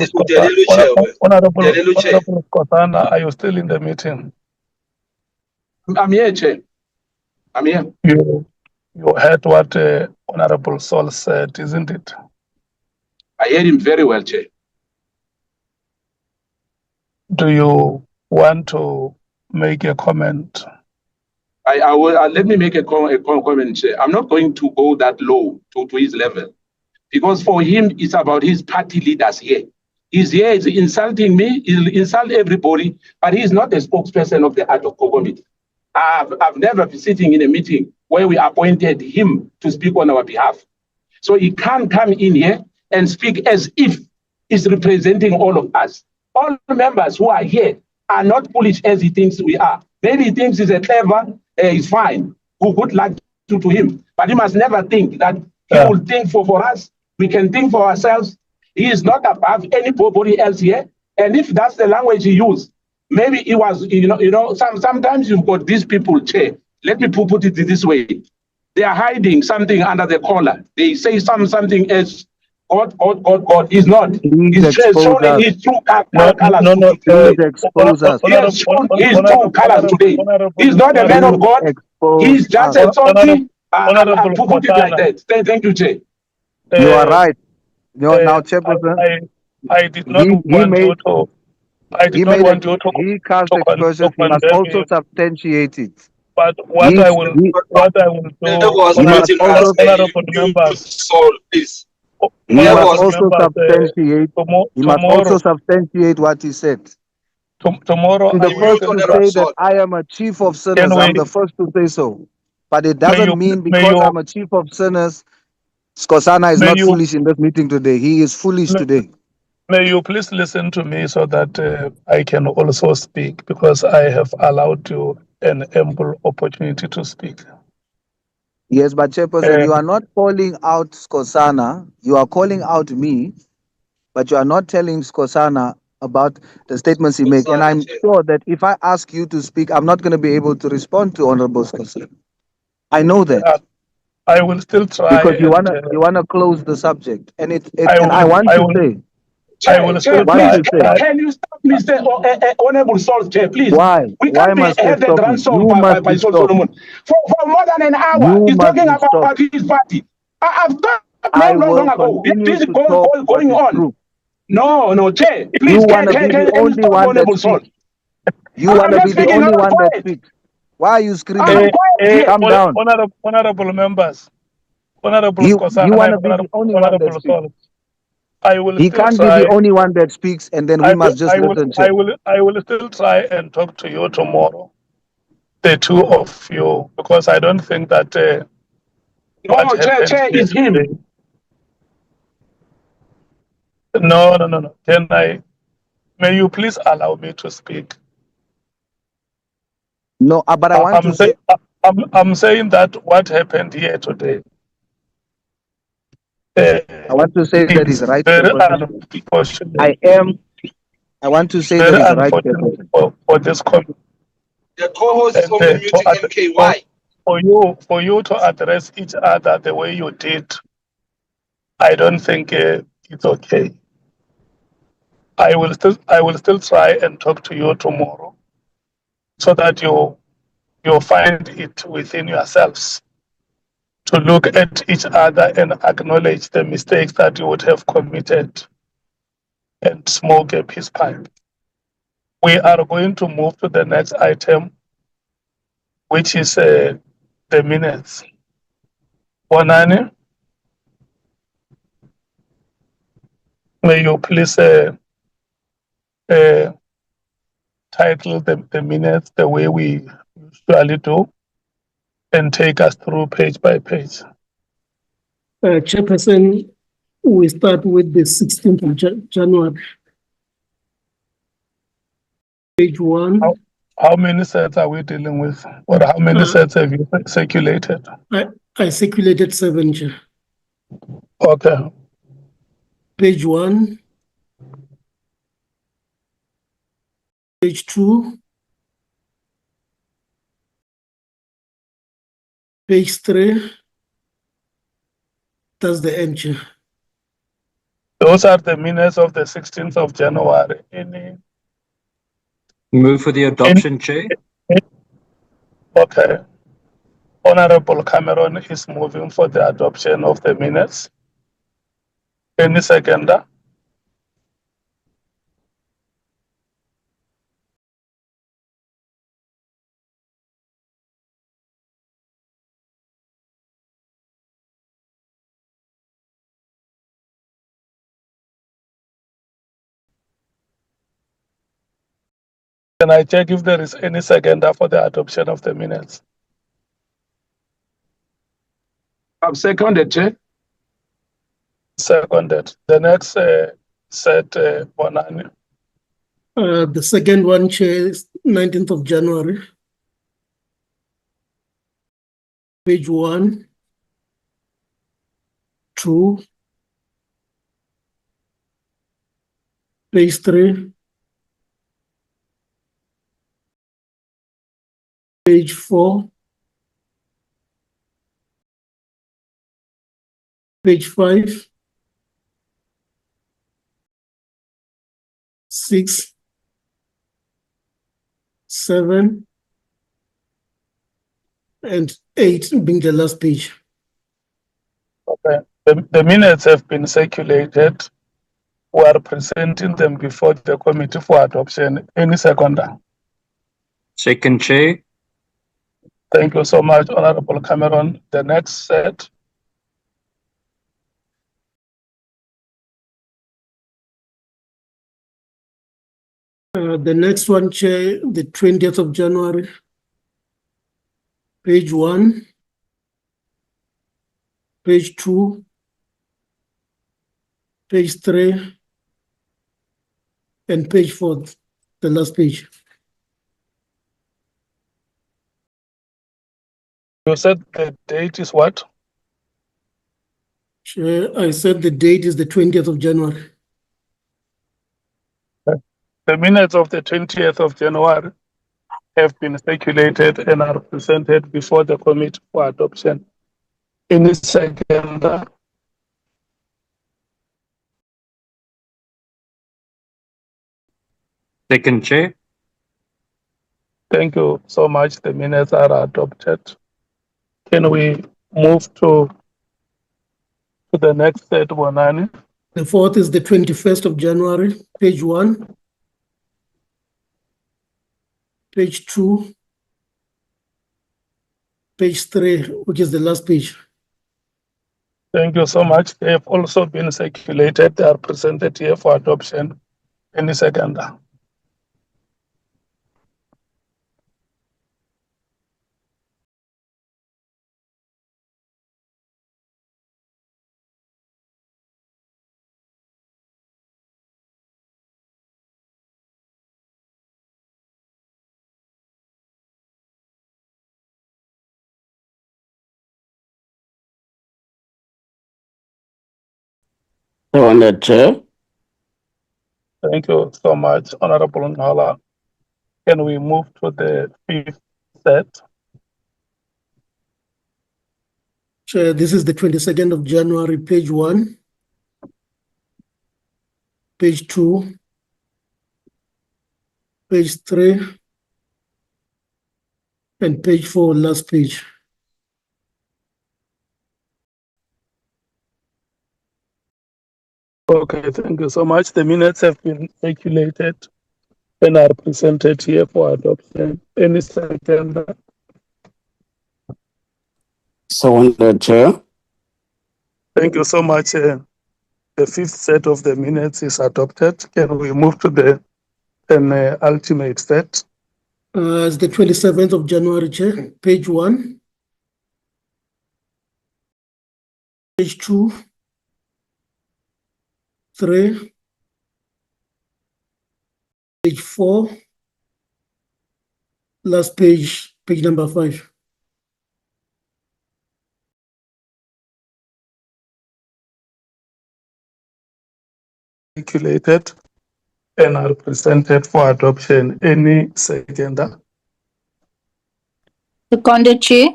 Skosana, are you still in the meeting? I'm here, Chair. I'm here. You heard what Honorable Saul said, isn't it? I heard him very well, Chair. Do you want to make a comment? I will. Let me make a comment, Chair. I'm not going to go that low to his level, because for him, it's about his party leaders here. He's here, he's insulting me, he'll insult everybody, but he's not the spokesperson of the Ad Hoc Committee. I've never been sitting in a meeting where we appointed him to speak on our behalf. So he can't come in here and speak as if he's representing all of us. All members who are here are not foolish as he thinks we are. Maybe he thinks he's a clever, he's fine. Good luck to him. But he must never think that he will think for us. We can think for ourselves. He is not above anybody else here. And if that's the language he used, maybe it was, sometimes you've got these people, Chair. Let me put it this way. They are hiding something under the collar. They say something as God. He's not. He's shown his true colors. He has shown his true colors today. He's not a man of God. He's just a talking. I'll put it like that. Thank you, Chair. You are right. Now, Chairperson, I did not want you to. I did not want you to. He cast expressions. He must also substantiate it. But what I will do, he must also substantiate what he said. Tomorrow, I'm the first to say that I am a chief of sinners. I'm the first to say so. But it doesn't mean because I'm a chief of sinners, Skosana is May not you foolish in this meeting today. He is foolish today. may you please listen to me so that I can also speak, because I have allowed you an ample opportunity to speak. Yes, but Chairperson, you are not calling out Skosana. You are calling out me, but you are not telling Skosana about the statements he makes. And I'm sure that if I ask you to speak, I'm not going to be able to respond to Honorable Skosana. I know that. I will still try, Because you and wanna close the subject. And I want to say, will still please, try. can you stop, Mr. Honorable Soul, Chair, please? Why? We Why can't be must I have the stop you? grandson You must by be Sol stopped. Solomon. For more than an hour, You he's must talking be stopped. about his party. I've stopped I long will ago. continue This is to talk what going is on. true. No, Chair, You please, wanna be the can you only stop, one that Honorable Soul? speaks. You I'm wanna not be the speaking, only I'm one that quiet. speaks. Why are you screaming? I'm quiet here. Calm down. Honorable members, Honorable You Skosana, wanna be the only one that Honorable speaks. Sol, I will He still can't be the try. only one that speaks, and then we must just listen to him. I will still try and talk to you tomorrow, the two of you, because I don't think that what happened Chair here is him. today. No. May you please allow me to speak? No, but I want to say. I'm saying that what happened here today. I want to say that It's is right. very Chairperson. unfortunate. I want to say Very that is right. unfortunate for this committee. The co-host is only muting MK. Why? For you to address each other the way you did, I don't think it's okay. I will still try and talk to you tomorrow, so that you find it within yourselves to look at each other and acknowledge the mistakes that you would have committed and smoke a peace pipe. We are going to move to the next item, which is the minutes. Bonani, may you please title the minutes the way we usually do and take us through page by page. Chairperson, we start with the 16th of January. Page 1. How many sets are we dealing with? Or how many sets have you circulated? I circulated 7, Chair. Okay. Page 1. Page 2. Page 3. That's the end, Chair. Those are the minutes of the 16th of January. Move for the adoption, Chair. Okay. Honorable Cameron is moving for the adoption of the minutes. Any seconder? Can I check if there is any seconder for the adoption of the minutes? I've seconded, Chair. Seconded. The next set, Bonani. The second one, Chair, is 19th of January. Page 1, 2, page 3, page 4, page 5, 6, 7, and 8 being the last page. Okay. The minutes have been circulated. We are presenting them before the committee for adoption. Any seconder? Second, Chair. Thank you so much, Honorable Cameron. The next set. The next one, Chair, the 20th of January. Page 1, page 2, page 3, and page 4, the last page. You said the date is what? Chair, I said the date is the 20th of January. The minutes of the 20th of January have been circulated and are presented before the committee for adoption. Any second? Second, Chair. Thank you so much. The minutes are adopted. Can we move to the next set, Bonani? The fourth is the 21st of January, page 1, page 2, page 3, which is the last page. Thank you so much. They have also been circulated. They are presented here for adoption. Any second? Honourable Chair. Thank you so much, Honorable Ngala. Can we move to the fifth set? Chair, this is the 22nd of January, page 1, page 2, page 3, and page 4, last page. Okay, thank you so much. The minutes have been circulated and are presented here for adoption. Any second? So, Honourable Chair. Thank you so much. The fifth set of the minutes is adopted. Can we move to the ultimate set? It's the 27th of January, Chair, page 1, page 2, 3, page 4, last page, page number 5. Circulated and are presented for adoption. Any seconder? Seconded, Chair.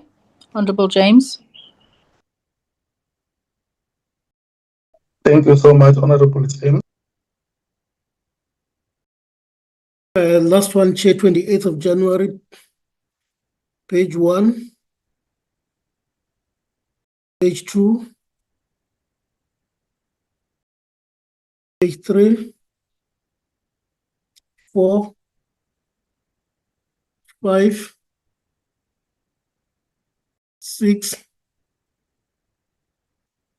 Honorable James. Thank you so much, Honorable James. Last one, Chair, 28th of January, page 1, page 2, page 3, 4, 5, 6,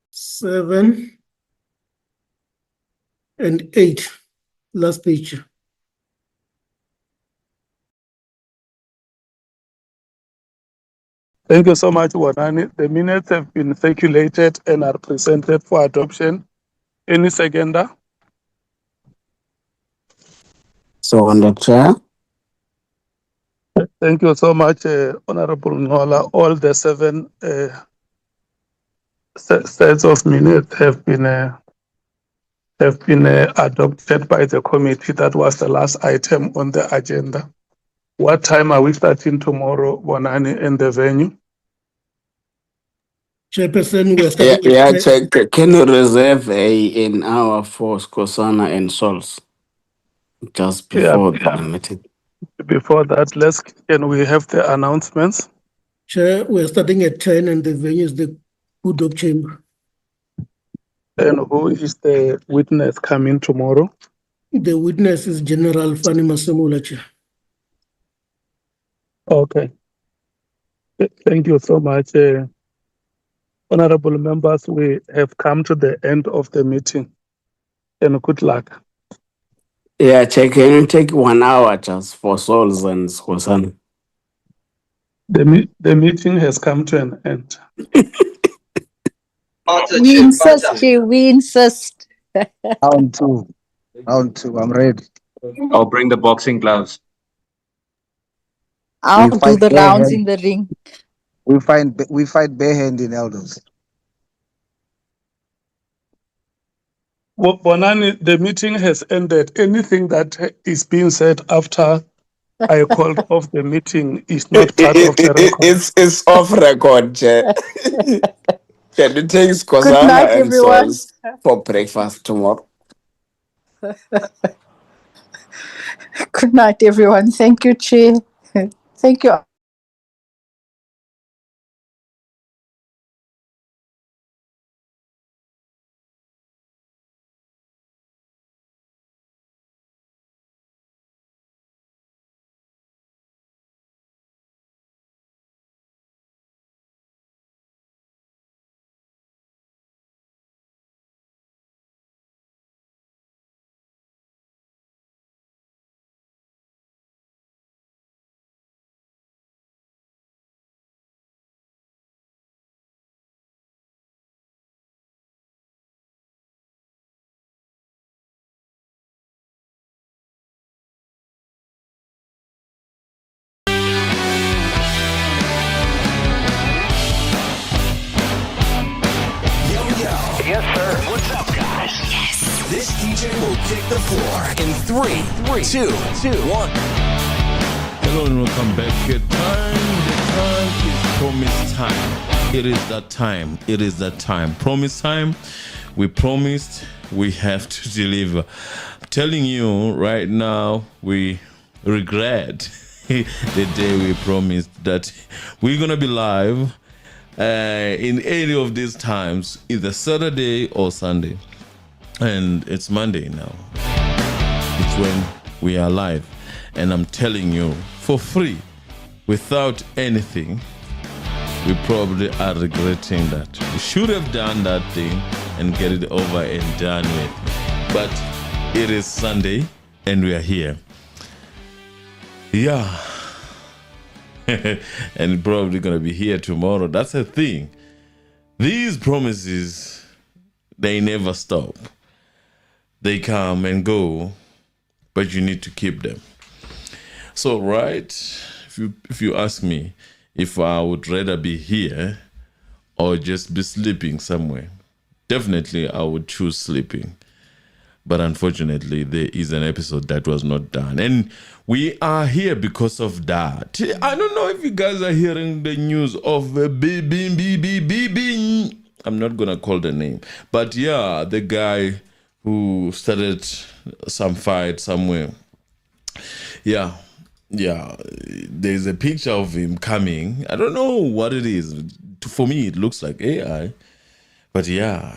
7, and 8, last page. Thank you so much, Wanani. The minutes have been circulated and are presented for adoption. Any seconder? So, Honourable Chair. Thank you so much, Honorable Ngola. All the 7 sets of minutes have been adopted by the committee. That was the last item on the agenda. What time are we starting tomorrow, Bonani, in the venue? Chairperson, we are starting. Check. Can you reserve an hour for Skosana and Sols just before the meeting? Before that, can we have the announcements? Chair, we are starting at 10 and the venue is the Udop Chamber. And who is the witness coming tomorrow? The witness is General Fani Masamula, Chair. Okay. Thank you so much. Honorable members, we have come to the end of the meeting. And good luck. Yeah, Check. Can you take 1 hour just for Sols and Skosana? The meeting has come to an end. We insist, Chair, we insist. Round two. Round two. I'm ready. I'll bring the boxing gloves. I'll do fight the rounds barehand. in the ring. We fight barehand in elders. Well, Bonani, the meeting has ended. Anything that is being said after I called off the meeting is not part of the record. It's off record, Chair. Can you take Good Skosana night, and everyone. Sauce for breakfast tomorrow? Good night, everyone. Thank you, Chair. Thank you. Yes, sir. What's up, guys? Yes. This DJ will kick the floor in 3, 2, 1. Hello and welcome back. The time is promised time. It is that time. It is that time. Promise time. We promised. We have to deliver. I'm telling you right now, we regret the day we promised that we're gonna be live in any of these times, either Saturday or Sunday, and it's Monday now. It's when we are live, and I'm telling you, for free, without anything, we probably are regretting that. We should have done that thing and get it over and done with, but it is Sunday and we are here. Yeah. And probably gonna be here tomorrow. That's the thing. These promises, they never stop. They come and go, but you need to keep them. So, right, if you ask me if I would rather be here or just be sleeping somewhere, definitely I would choose sleeping. But unfortunately, there is an episode that was not done. And we are here because of that. I don't know if you guys are hearing the news of I'm not going to call the name. But yeah, the guy who started some fight somewhere. Yeah. There's a picture of him coming. I don't know what it is. For me, it looks like AI. But yeah.